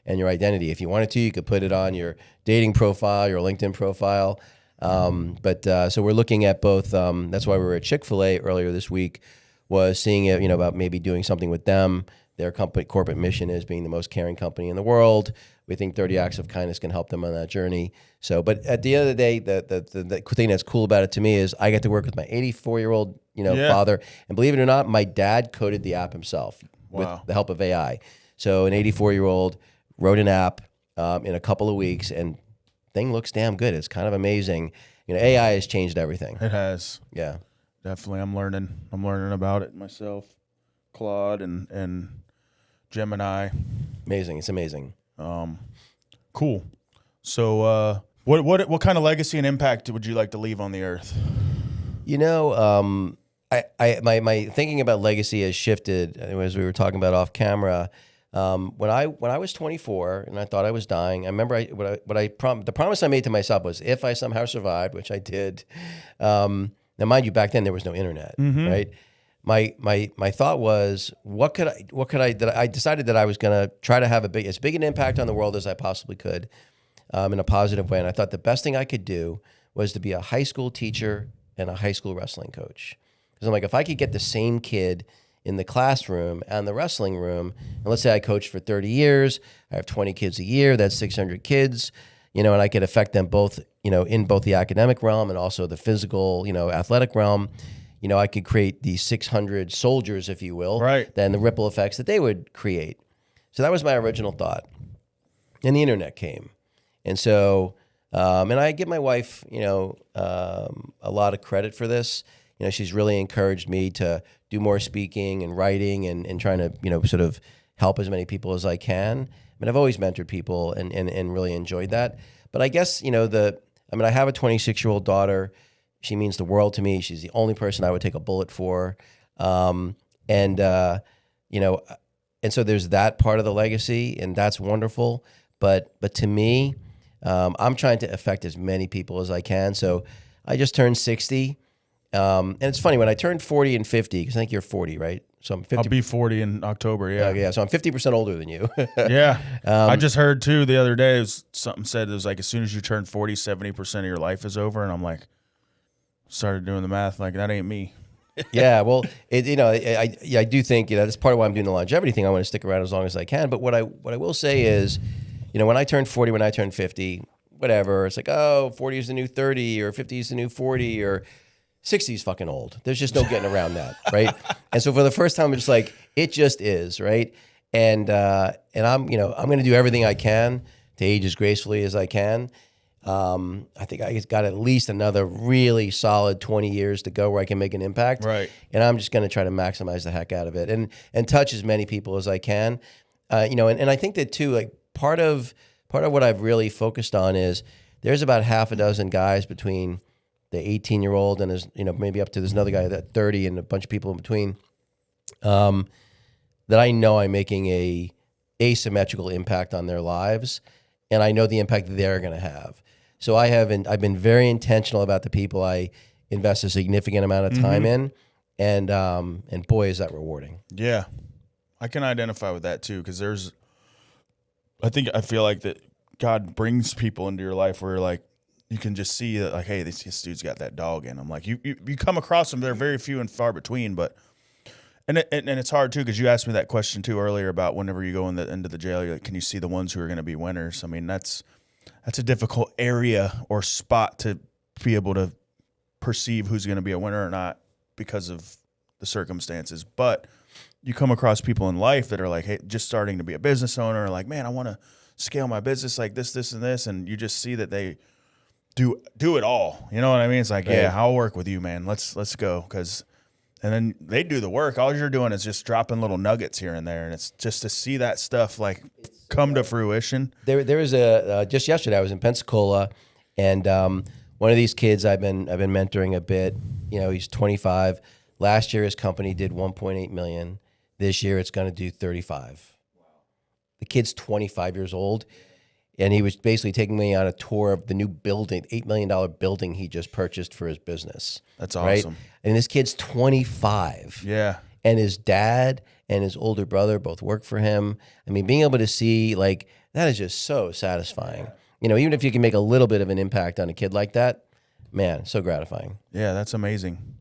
identity. If you wanted to, you could put it on your dating profile, your LinkedIn profile. So we're looking at both. That's why we were at Chick-fil-A earlier this week, was seeing it, about maybe doing something with them. Their corporate mission is being the most caring company in the world. We think 30 Acts of Kindness can help them on that journey. So, but at the end of the day, the thing that's cool about it to me is I get to work with my 84-year-old, father. And believe it or not, my dad coded the app himself with the help of AI. So an 84-year-old wrote an app in a couple of weeks, and thing looks damn good. It's kind of amazing. AI has changed everything. It has. Yeah. Definitely. I'm learning about it myself. Claude and Gemini. Amazing. It's amazing. Cool. So, what kind of legacy and impact would you like to leave on the earth? My thinking about legacy has shifted, as we were talking about off camera. When I was 24 and I thought I was dying, I remember the promise I made to myself was, if I somehow survived, which I did. Now, mind you, back then there was no internet, right? My thought was, I decided that I was going to try to have as big an impact on the world as I possibly could, in a positive way. And I thought the best thing I could do was to be a high school teacher and a high school wrestling coach. Because I'm like, if I could get the same kid in the classroom and the wrestling room, and let's say I coached for 30 years, I have 20 kids a year, that's 600 kids, and I could affect them both, in both the academic realm and also the physical, athletic realm. I could create these 600 soldiers, if you will, right? Then the ripple effects that they would create. So that was my original thought. And the internet came. And so, and I give my wife, a lot of credit for this. she's really encouraged me to do more speaking and writing and trying to, sort of help as many people as I can. I mean, I've always mentored people and really enjoyed that. But I guess, I have a 26-year-old daughter. She means the world to me. She's the only person I would take a bullet for. And so there's that part of the legacy, and that's wonderful. But to me, I'm trying to affect as many people as I can. So I just turned 60. And it's funny, when I turned 40 and 50, because I think you're 40, right? So I'm 50. I'll be 40 in October, yeah. Yeah, so I'm 50% older than you. Yeah. I just heard, too, the other day, something said it was like as soon as you turn 40, 70% of your life is over. And I'm like, started doing the math, like, that ain't me. Yeah, well, I do think, that's part of why I'm doing the longevity thing. I want to stick around as long as I can. But what I will say is, when I turned 40, when I turned 50, whatever, it's like, 40 is the new 30 or 50 is the new 40 or 60 is fucking old. There's just no getting around that, right? And so for the first time, it's like, it just is, right? And I'm going to do everything I can to age as gracefully as I can. I think I got at least another really solid 20 years to go where I can make an impact. Right. And I'm just going to try to maximize the heck out of it and touch as many people as I can. And I think that too, like part of what I've really focused on is there's about half a dozen guys between the 18-year-old and his, maybe up to there's another guy at 30 and a bunch of people in between, that I know I'm making a asymmetrical impact on their lives. And I know the impact they're going to have. So I've been very intentional about the people I invest a significant amount of time in, and boy, is that rewarding. Yeah, I can identify with that too, because I feel like that God brings people into your life where like you can just see that like, hey, this dude's got that dog in him. Like you come across them, they're very few and far between, but and it's hard too, because you asked me that question too earlier about whenever you go into the jail, you're like, can you see the ones who are going to be winners? I mean, that's a difficult area or spot to be able to perceive who's going to be a winner or not because of the circumstances. But you come across people in life that are like, hey, just starting to be a business owner, like, man, I want to scale my business like this, and this, and you just see that they do it all. You know what I mean? It's like, right. Yeah, I'll work with you, man. Let's go, and then they do the work. All you're doing is just dropping little nuggets here and there, and it's just to see that stuff like come to fruition. There was just yesterday I was in Pensacola, and one of these kids I've been mentoring a bit. He's 25. Last year his company did 1.8 million. This year it's going to do 35. Wow. The kid's 25 years old. And he was basically taking me on a tour of the new building, $8 million building he just purchased for his business. That's awesome. Right? And this kid's 25. Yeah. And his dad and his older brother both work for him. I mean, being able to see, like, that is just so satisfying. Even if you can make a little bit of an impact on a kid like that, man, so gratifying. Yeah, that's amazing.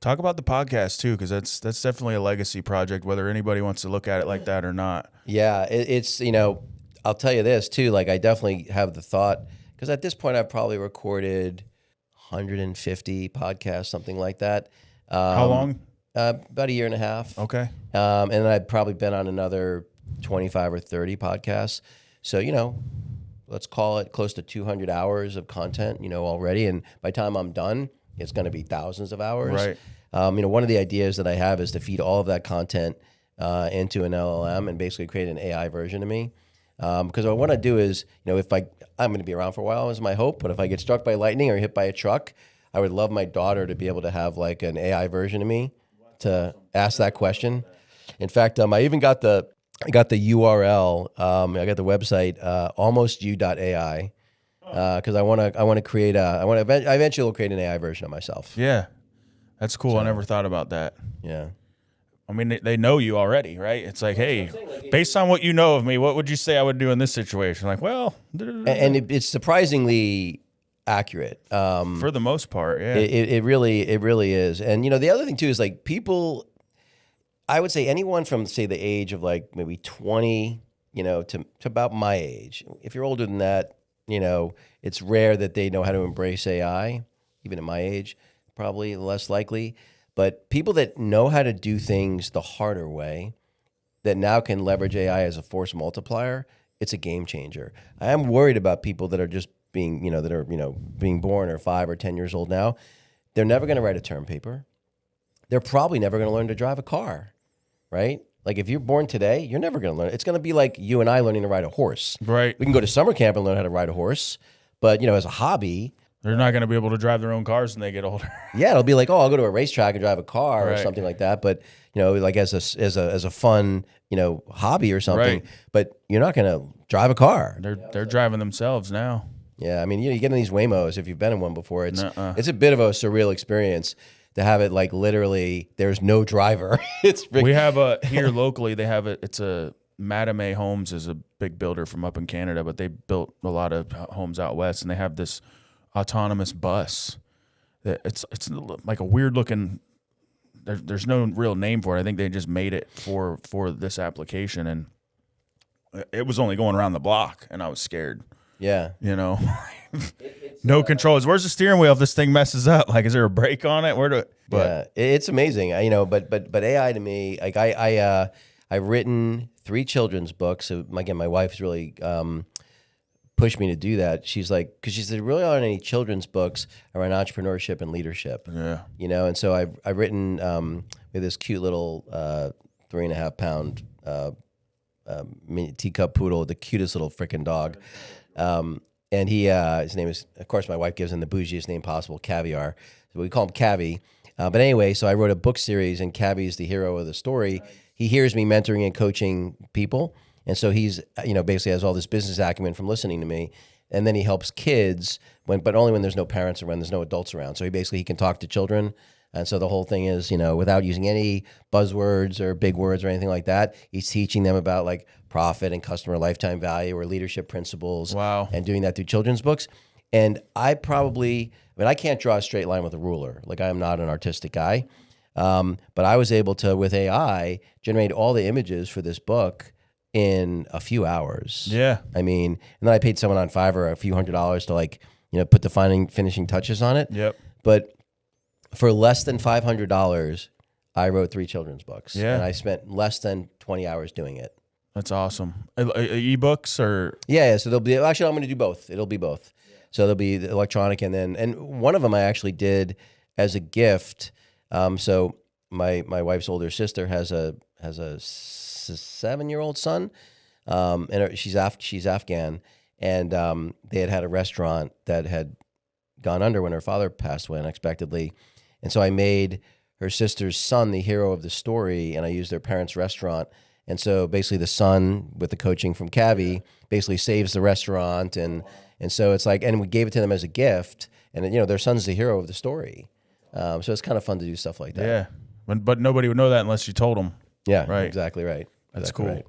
Talk about the podcast, too, because that's definitely a legacy project, whether anybody wants to look at it like that or not. Yeah, it's, I'll tell you this too, like I definitely have the thought, because at this point I've probably recorded 150 podcasts, something like that. How long? About a year and a half. Okay. And then I've probably been on another 25 or 30 podcasts. So, let's call it close to 200 hours of content, already. And by the time I'm done, it's going to be thousands of hours. Right. One of the ideas that I have is to feed all of that content into an LLM and basically create an AI version of me. Because what I want to do is, if I'm going to be around for a while is my hope, but if I get struck by lightning or hit by a truck, I would love my daughter to be able to have like an AI version of me to ask that question. In fact, I even got the URL, I got the website, almostyou.ai, because I want to create I eventually will create an AI version of myself. Yeah, that's cool. I never thought about that. Yeah. I mean, they know you already, right? It's like, hey, based on what you know of me, what would you say I would do in this situation? Like, well, and it's surprisingly accurate for the most part. Yeah, it really is. And the other thing too is like people. I would say anyone from say the age of like maybe 20, to about my age. If you're older than that, it's rare that they know how to embrace AI. Even at my age, probably less likely. But people that know how to do things the harder way, that now can leverage AI as a force multiplier, it's a game changer. I am worried about people that are just being, being born or 5 or 10 years old now. They're never going to write a term paper. They're probably never going to learn to drive a car, right? Like if you're born today, you're never going to learn. It's going to be like you and I learning to ride a horse. Right. We can go to summer camp and learn how to ride a horse, but as a hobby, they're not going to be able to drive their own cars when they get older. yeah, it'll be like, oh, I'll go to a racetrack and drive a car or Right. something like that. But like as a fun hobby or something. Right. But you're not going to drive a car. They're driving themselves now. Yeah, I mean, you get in these Waymos if you've been in one before. It's Nuh-uh. it's a bit of a surreal experience to have it like literally there's no driver. We have here locally. They have it's a Madame Homes is a big builder from up in Canada, but they built a lot of homes out west, and they have this autonomous bus. It's like a weird looking. There's no real name for it. I think they just made it for this application, and it was only going around the block, and I was scared. Yeah. No controls. Where's the steering wheel if this thing messes up? Like, is there a brake on it? Yeah, it's amazing. But AI to me, like I've written 3 children's books. So again, my wife's really pushed me to do that. She's like, because she said there really aren't any children's books around entrepreneurship and leadership. Yeah. And so I've written with this cute little 3.5 pound mini teacup poodle, the cutest little freaking dog. And he, his name is, of course, my wife gives him the bougiest name possible, Caviar. So we call him Cavi. But anyway, so I wrote a book series, and Cavi's the hero of the story. He hears me mentoring and coaching people. And so he's, basically has all this business acumen from listening to me. And then he helps kids, but only when there's no parents around, there's no adults around. So he can talk to children. And so the whole thing is, without using any buzzwords or big words or anything like that, he's teaching them about like profit and customer lifetime value or leadership principles. Wow. And doing that through children's books. And I can't draw a straight line with a ruler. Like, I am not an artistic guy. But I was able to, with AI, generate all the images for this book in a few hours. Yeah. I mean, and then I paid someone on Fiverr a few $100s to put the finishing touches on it. Yep. But for less than $500, I wrote 3 children's books. Yeah. And I spent less than 20 hours doing it. That's awesome. E-books or? Yeah. So I'm going to do both. It'll be both. Yeah. So there'll be the electronic, and one of them I actually did as a gift. So my wife's older sister has a 7-year-old son, and she's Afghan, and they had a restaurant that had gone under when her father passed away unexpectedly, and so I made her sister's son the hero of the story, and I used their parents' restaurant. And so basically the son, with the coaching from Cavi, basically saves the restaurant, and so it's like, and we gave it to them as a gift, and their son's the hero of the story. So it's kind of fun to do stuff like that. Yeah, but nobody would know that unless you told them. Yeah, right. Exactly right. That's exactly cool. Right.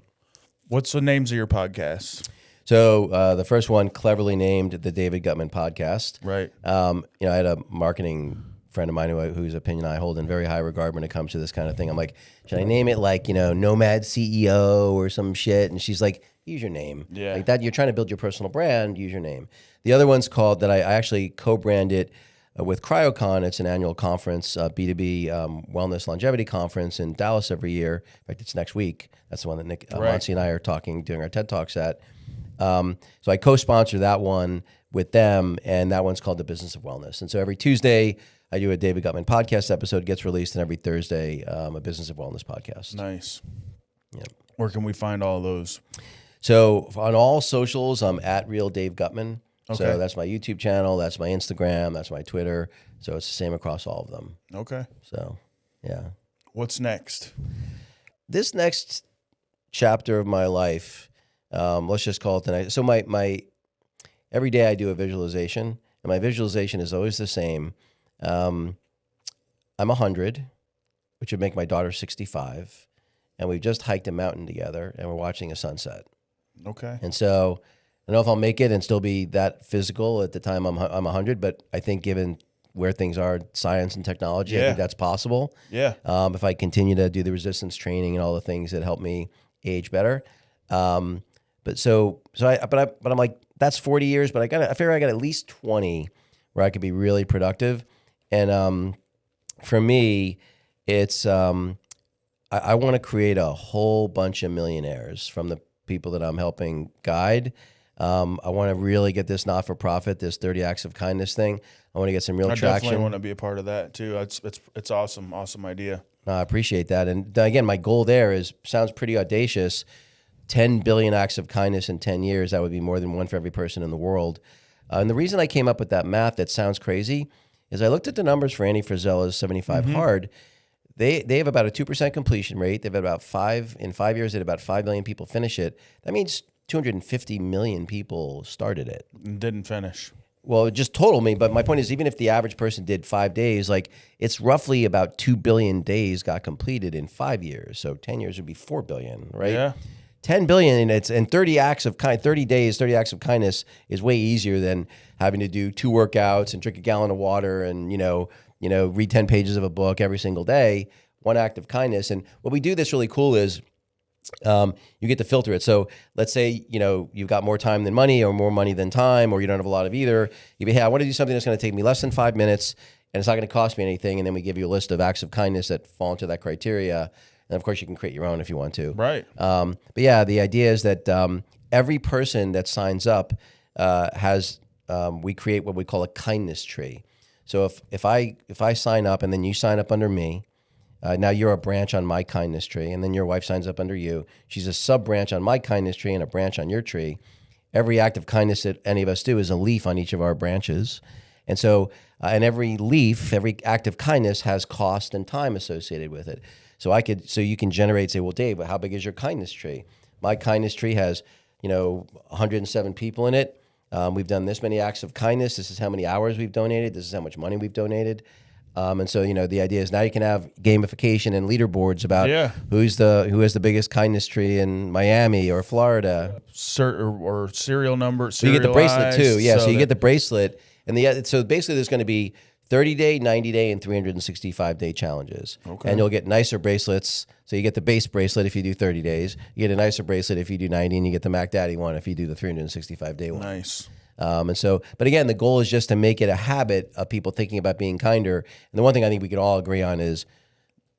What's the names of your podcasts? So the first one, cleverly named the David Gutman Podcast. Right. I had a marketing friend of mine whose opinion I hold in very high regard when it comes to this kind of thing. I'm like, should I name it like, Nomad CEO or some shit? And she's like, use your name. Yeah. Like that, you're trying to build your personal brand, use your name. The other one's called, that I actually co-branded with CryoCon. It's an annual conference, B2B wellness longevity conference in Dallas every year. In fact, it's next week. That's the one that Nick Monsi and I are doing our TED Talks at. So I co-sponsor that one with them, and that one's called The Business of Wellness. And so every Tuesday, I do a David Gutman podcast episode, gets released, and every Thursday, a Business of Wellness podcast. Nice. Yeah. Where can we find all those? So on all socials, I'm at Real Dave Gutman. Okay. So that's my YouTube channel, that's my Instagram, that's my Twitter. So it's the same across all of them. Okay. So, yeah. What's next? This next chapter of my life, let's just call it the next. So my every day I do a visualization, and my visualization is always the same. I'm 100, which would make my daughter 65, and we've just hiked a mountain together, and we're watching a sunset. Okay. And so I don't know if I'll make it and still be that physical at the time I'm 100, but I think given where things are, science and technology, I think that's possible. Yeah. If I continue to do the resistance training and all the things that help me age better. But I'm like, that's 40 years, but I figure I got at least 20 where I could be really productive. And for me, it's I want to create a whole bunch of millionaires from the people that I'm helping guide. I want to really get this not-for-profit, this 30 Acts of Kindness thing. I want to get some real traction. I definitely want to be a part of that too. It's awesome. Awesome idea. I appreciate that. And again, my goal there sounds pretty audacious. 10 billion acts of kindness in 10 years. That would be more than one for every person in the world. And the reason I came up with that math that sounds crazy is I looked at the numbers for Annie Frisella's 75 Hard. They have about a 2% completion rate. They've about in 5 years, they had about 5 million people finish it. That means 250 million people started it. Didn't finish. Well, just total me. But my point is, even if the average person did 5 days, like it's roughly about 2 billion days got completed in 5 years. So 10 years would be 4 billion, right? Yeah. 10 billion and 30 acts of 30 days, 30 acts of kindness is way easier than having to do 2 workouts and drink a gallon of water and, read 10 pages of a book every single day. 1 act of kindness. And what we do that's really cool is you get to filter it. So let's say, you've got more time than money or more money than time, or you don't have a lot of either. You be, hey, I want to do something that's going to take me less than 5 minutes and it's not going to cost me anything. And then we give you a list of acts of kindness that fall into that criteria. And of course, you can create your own if you want to. Right. But yeah, the idea is that every person that signs up we create what we call a kindness tree. So if I sign up and then you sign up under me, now you're a branch on my kindness tree, and then your wife signs up under you. She's a sub-branch on my kindness tree and a branch on your tree. Every act of kindness that any of us do is a leaf on each of our branches. And so, and every leaf, every act of kindness has cost and time associated with it. So you can generate, say, well, Dave, how big is your kindness tree? My kindness tree has, 107 people in it. We've done this many acts of kindness. This is how many hours we've donated. This is how much money we've donated. And so, the idea is now you can have gamification and leaderboards about who has the biggest kindness tree in Miami or Florida. Or serial number. So you get the bracelet too. Yeah, so you get the bracelet. And so basically there's going to be 30-day, 90-day, and 365-day challenges. Okay. And you'll get nicer bracelets. So you get the base bracelet if you do 30 days. You get a nicer bracelet if you do 90, and you get the Mac Daddy one if you do the 365-day one. Nice. But again, the goal is just to make it a habit of people thinking about being kinder. And the one thing I think we can all agree on is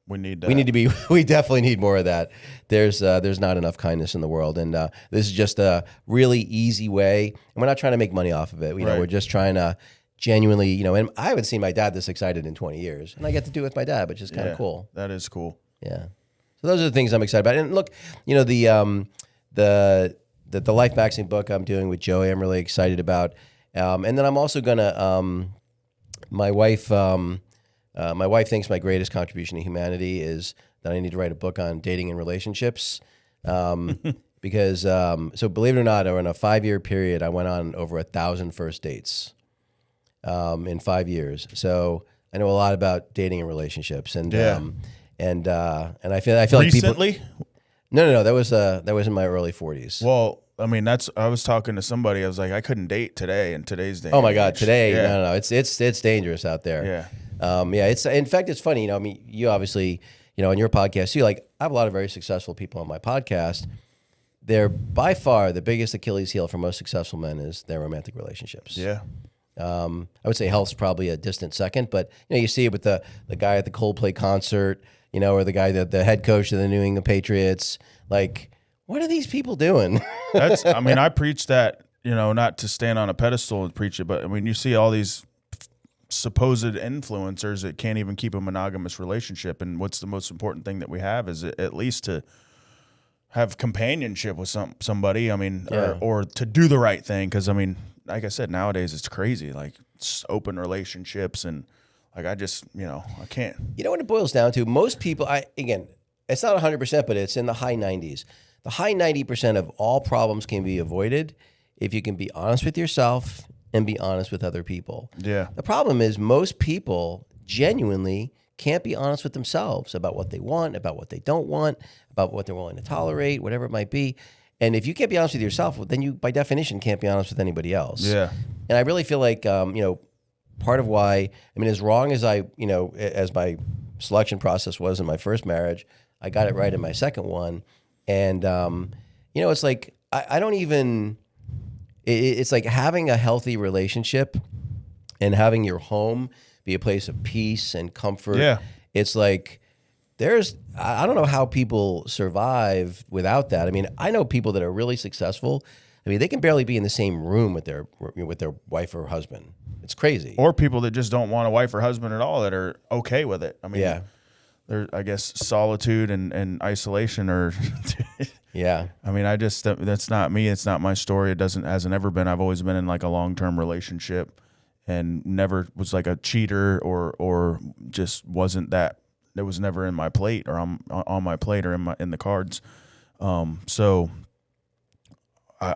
we need that. We definitely need more of that. There's not enough kindness in the world. And this is just a really easy way. And we're not trying to make money off of it. We're just trying to genuinely, and I haven't seen my dad this excited in 20 years. And I get to do it with my dad, which is kind of cool. That is cool. Yeah. So those are the things I'm excited about. And look, the Life Maxing book I'm doing with Joey, I'm really excited about. And then I'm also gonna, my wife thinks my greatest contribution to humanity is that I need to write a book on dating and relationships. Because, so believe it or not, over in a 5-year period, I went on over 1,000 first dates in 5 years. So I know a lot about dating and relationships. And I feel like people recently. No. That was in my early 40s. Well, I mean, I was talking to somebody. I was like, I couldn't date today in today's day. Oh my God, today, no, it's dangerous out there. Yeah. It's in fact, it's funny. I mean, you obviously, on your podcast too. Like, I have a lot of very successful people on my podcast. They're by far the biggest Achilles heel for most successful men is their romantic relationships. Yeah. I would say health's probably a distant second, but you see it with the guy at the Coldplay concert. Or the guy, the head coach of the New England Patriots. Like, what are these people doing? I preach that, not to stand on a pedestal and preach it, but I mean, you see all these supposed influencers that can't even keep a monogamous relationship. And what's the most important thing that we have is at least to have companionship with somebody. I mean, or to do the right thing. Because, I mean, like I said, nowadays it's crazy. Like, it's open relationships and like, I just, I can't. You know what it boils down to? Most people, again, it's not 100%, but it's in the high 90s. The high 90% of all problems can be avoided if you can be honest with yourself and be honest with other people. Yeah. The problem is most people genuinely can't be honest with themselves about what they want, about what they don't want, about what they're willing to tolerate, whatever it might be. And if you can't be honest with yourself, well, then you, by definition, can't be honest with anybody else. Yeah. And I really feel like, part of why, as wrong as as my selection process was in my first marriage, I got it right in my second one. And, it's like, I don't even, it's like having a healthy relationship and having your home be a place of peace and comfort. Yeah. It's like, I don't know how people survive without that. I mean, I know people that are really successful. I mean, they can barely be in the same room with their wife or husband. It's crazy. Or people that just don't want a wife or husband at all that are okay with it. I mean, yeah. There, I guess solitude and isolation are. Yeah. I mean, that's not me. It's not my story. It hasn't ever been. I've always been in like a long-term relationship, and never was like a cheater or just wasn't that. It was never in my plate or on my plate or in the cards. So I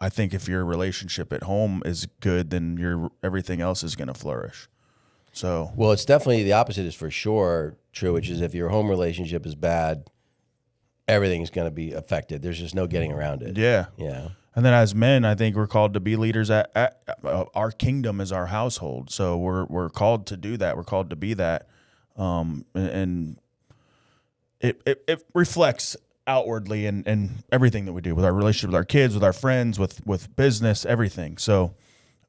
think if your relationship at home is good, then everything else is going to flourish. So, well, it's definitely the opposite is for sure true, which is if your home relationship is bad, everything's going to be affected. There's just no getting around it. Yeah. Yeah. And then as men, I think we're called to be leaders at our kingdom is our household. So we're called to do that. We're called to be that. And it reflects outwardly in everything that we do with our relationship with our kids, with our friends, with business, everything. So,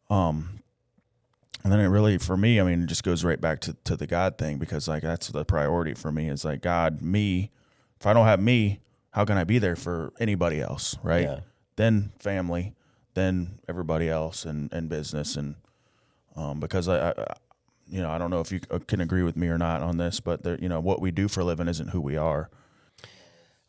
and then it really, for me, I mean, it just goes right back to the God thing, because like that's the priority for me is like God, me. If I don't have me, how can I be there for anybody else, right? Yeah. Then family, then everybody else, and business, and because I don't know if you can agree with me or not on this, but what we do for a living isn't who we are.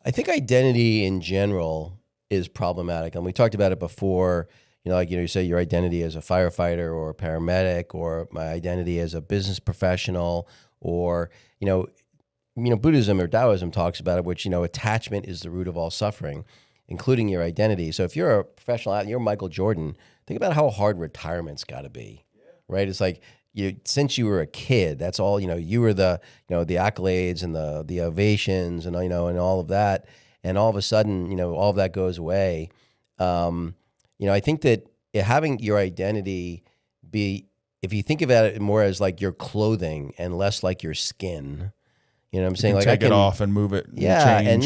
I think identity in general is problematic, and we talked about it before. You say your identity as a firefighter or a paramedic, or my identity as a business professional, or, Buddhism or Taoism talks about it, which, attachment is the root of all suffering, including your identity. So if you're a professional athlete, you're Michael Jordan, think about how hard retirement's got to be, right? It's like since you were a kid, that's all, you were the accolades and the ovations and, and all of that. And all of a sudden, all of that goes away. I think that having your identity be, if you think about it more as like your clothing and less like your skin, you know what I'm saying? Like take it off and move it. Yeah. And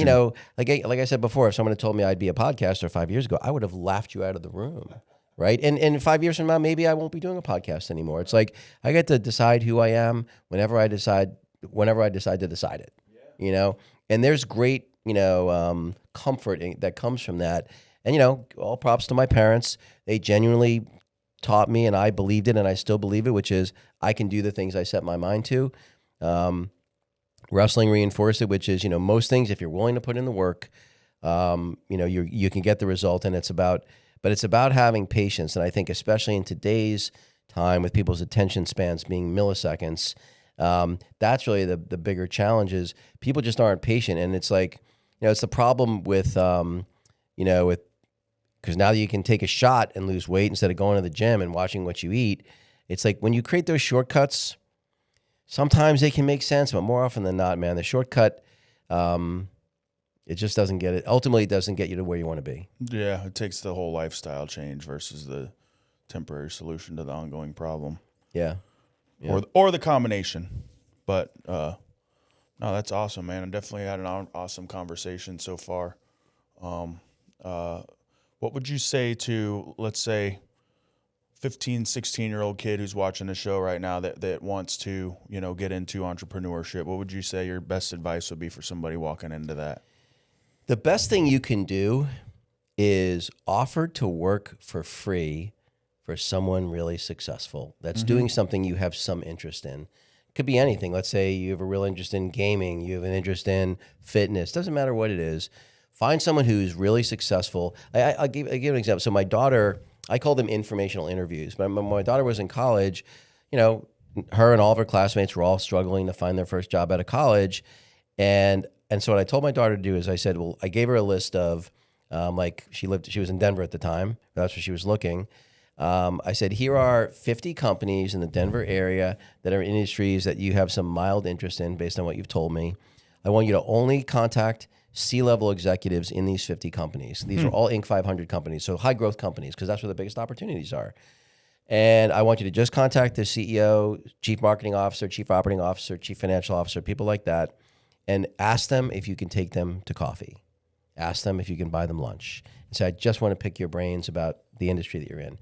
like I said before, if someone had told me I'd be a podcaster 5 years ago, I would have laughed you out of the room. Right. And 5 years from now, maybe I won't be doing a podcast anymore. It's like, I get to decide who I am whenever I decide to decide it, and there's great, comfort that comes from that. And, all props to my parents. They genuinely taught me, and I believed it, and I still believe it, which is I can do the things I set my mind to. Wrestling reinforced it, which is, most things, if you're willing to put in the work, you can get the result. And it's about having patience. And I think especially in today's time with people's attention spans being milliseconds, that's really the bigger challenge is people just aren't patient. And it's like, it's the problem with, because now that you can take a shot and lose weight instead of going to the gym and watching what you eat, it's like when you create those shortcuts, sometimes they can make sense, but more often than not, man, the shortcut, it just doesn't get it. Ultimately, it doesn't get you to where you want to be. Yeah, it takes the whole lifestyle change versus the temporary solution to the ongoing problem. Yeah. Or the combination. But no, that's awesome, man. I definitely had an awesome conversation so far. What would you say to, let's say, 15, 16-year-old kid who's watching the show right now that wants to, get into entrepreneurship? What would you say your best advice would be for somebody walking into that? The best thing you can do is offer to work for free for someone really successful that's doing something you have some interest in. It could be anything. Let's say you have a real interest in gaming, you have an interest in fitness. Doesn't matter what it is. Find someone who's really successful. I'll give an example. So my daughter, I call them informational interviews. But when my daughter was in college, her and all of her classmates were all struggling to find their first job out of college. And so what I told my daughter to do is I said, well, I gave her a list of, she was in Denver at the time. That's where she was looking. I said, here are 50 companies in the Denver area that are in industries that you have some mild interest in based on what you've told me. I want you to only contact C-level executives in these 50 companies. These are all Inc. 500 companies, so high growth companies, because that's where the biggest opportunities are. And I want you to just contact the CEO, chief marketing officer, chief operating officer, chief financial officer, people like that, and ask them if you can take them to coffee. Ask them if you can buy them lunch. And say, I just want to pick your brains about the industry that you're in.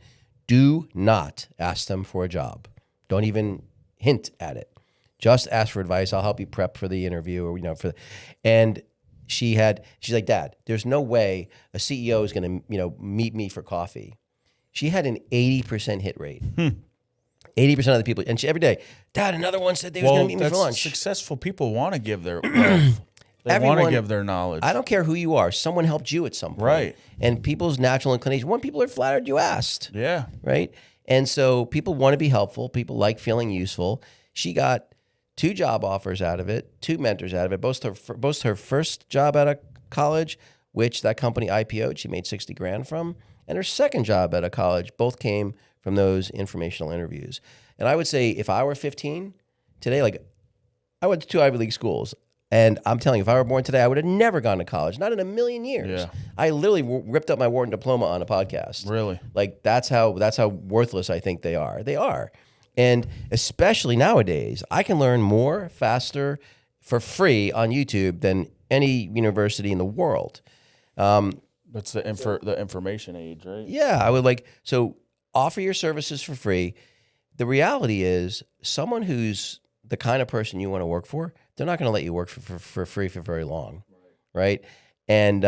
Do not ask them for a job. Don't even hint at it. Just ask for advice. I'll help you prep for the interview, or and she's like, Dad, there's no way a CEO is going to, meet me for coffee. She had an 80% hit rate. 80% of the people, and every day, Dad, another one said they was going to meet me for lunch. Successful people want to give their wealth. They want to give their knowledge. I don't care who you are. Someone helped you at some point. Right. And people's natural inclination, when people are flattered, you asked. Yeah. Right? And so people want to be helpful. People like feeling useful. She got 2 job offers out of it, 2 mentors out of it, both her first job out of college, which that company IPO'd, she made $60,000 from, and her second job out of college, both came from those informational interviews. And I would say if I were 15 today, like I went to 2 Ivy League schools. And I'm telling you, if I were born today, I would have never gone to college, not in a million years. Yeah. I literally ripped up my Wharton diploma on a podcast. Really? Like that's how worthless I think they are. They are. And especially nowadays, I can learn more faster for free on YouTube than any university in the world. That's the information age, right? Yeah, I would so offer your services for free. The reality is someone who's the kind of person you want to work for, they're not going to let you work for free for very long, right? And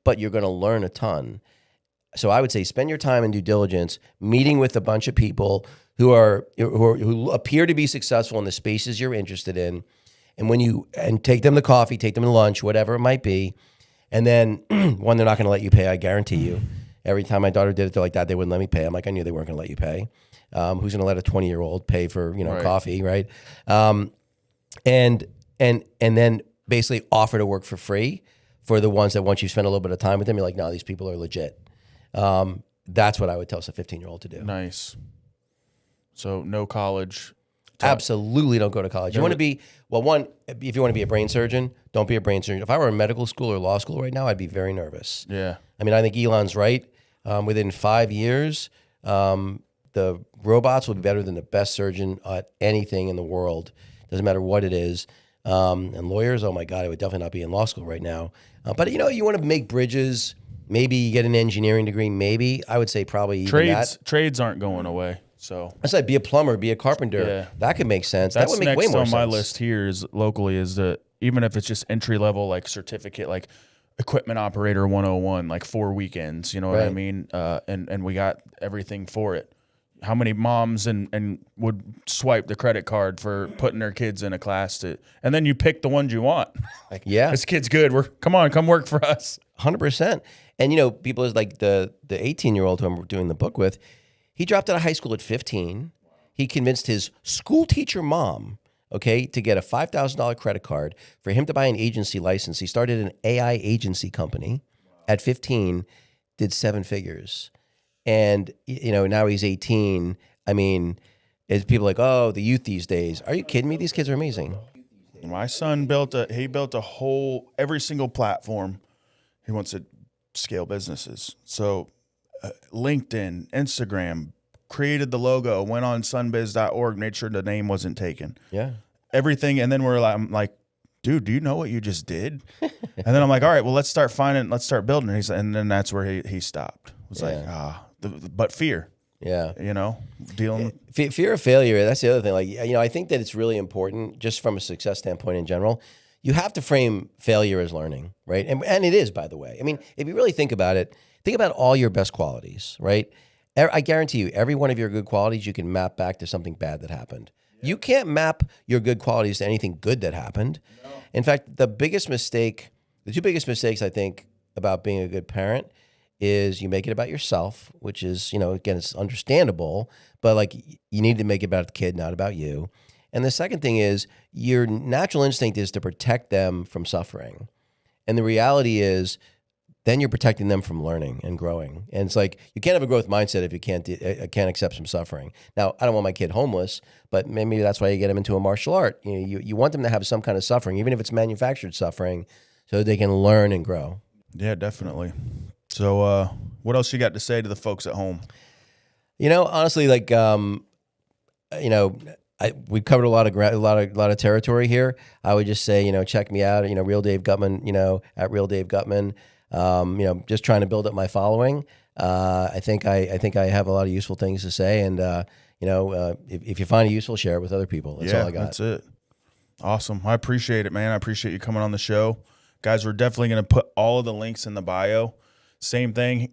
but you're going to learn a ton. So I would say spend your time in due diligence, meeting with a bunch of people who appear to be successful in the spaces you're interested in, and take them to coffee, take them to lunch, whatever it might be, and then one, they're not going to let you pay. I guarantee you. Every time my daughter did it, they're like that. They wouldn't let me pay. I'm like, I knew they weren't going to let you pay. Who's going to let a 20-year-old pay for right. coffee, right? And then basically offer to work for free for the ones that once you spend a little bit of time with them, you're like, no, these people are legit. That's what I would tell a 15-year-old to do. Nice. So no college. Absolutely don't go to college. You want to be, one, if you want to be a brain surgeon, don't be a brain surgeon. If I were in medical school or law school right now, I'd be very nervous. Yeah. I mean, I think Elon's right. Within 5 years, the robots will be better than the best surgeon at anything in the world. Doesn't matter what it is. And lawyers, oh my God, I would definitely not be in law school right now. But you want to make bridges. Maybe you get an engineering degree. Maybe I would say probably even that. Trades aren't going away. So I said, be a plumber, be a carpenter. Yeah. That could make sense. That would make way more sense. On my list here is locally is that even if it's just entry level, like certificate, like equipment operator 101, like 4 weekends. You know what I mean? And we got everything for it. How many moms and would swipe the credit card for putting their kids in a class and then you pick the ones you want. Like, yeah, this kid's good. Come work for us. 100%. And people is like the 18-year-old who I'm doing the book with. He dropped out of high school at 15. He convinced his school teacher mom, to get a $5,000 credit card for him to buy an agency license. He started an AI agency company at 15, did 7 figures. And, now he's 18. I mean, it's people like, oh, the youth these days. Are you kidding me? These kids are amazing. My son built every single platform. He wants to scale businesses. So LinkedIn, Instagram, created the logo, went on sunbiz.org, made sure the name wasn't taken. Yeah. Everything. And then I'm like, dude, do you know what you just did? And then I'm like, all right, well, let's start building. And then that's where he stopped. It was but fear. Yeah. Dealing. Fear of failure. That's the other thing. I think that it's really important just from a success standpoint in general. You have to frame failure as learning, right? And it is, by the way. I mean, if you really think about it, think about all your best qualities, right? I guarantee you, every one of your good qualities, you can map back to something bad that happened. Yeah. You can't map your good qualities to anything good that happened. No. In fact, the two biggest mistakes I think about being a good parent is you make it about yourself, which is, again, it's understandable, but you need to make it about the kid, not about you. And the second thing is your natural instinct is to protect them from suffering. And the reality is then you're protecting them from learning and growing. And it's like, you can't have a growth mindset if you can't accept some suffering. Now, I don't want my kid homeless, but maybe that's why you get them into a martial art. You want them to have some kind of suffering, even if it's manufactured suffering, so that they can learn and grow. Yeah, definitely. So what else you got to say to the folks at home? Honestly, we've covered a lot of territory here. I would just say, check me out, Real Dave Gutman, at Real Dave Gutman. Just trying to build up my following. I think I have a lot of useful things to say, and if you find it useful, share it with other people. That's all I got. That's it. Awesome. I appreciate it, man. I appreciate you coming on the show. Guys, we're definitely going to put all of the links in the bio. Same thing,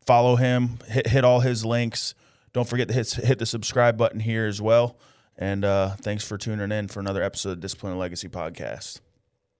follow him, hit all his links. Don't forget to hit the subscribe button here as well. And thanks for tuning in for another episode of Discipline and Legacy Podcast.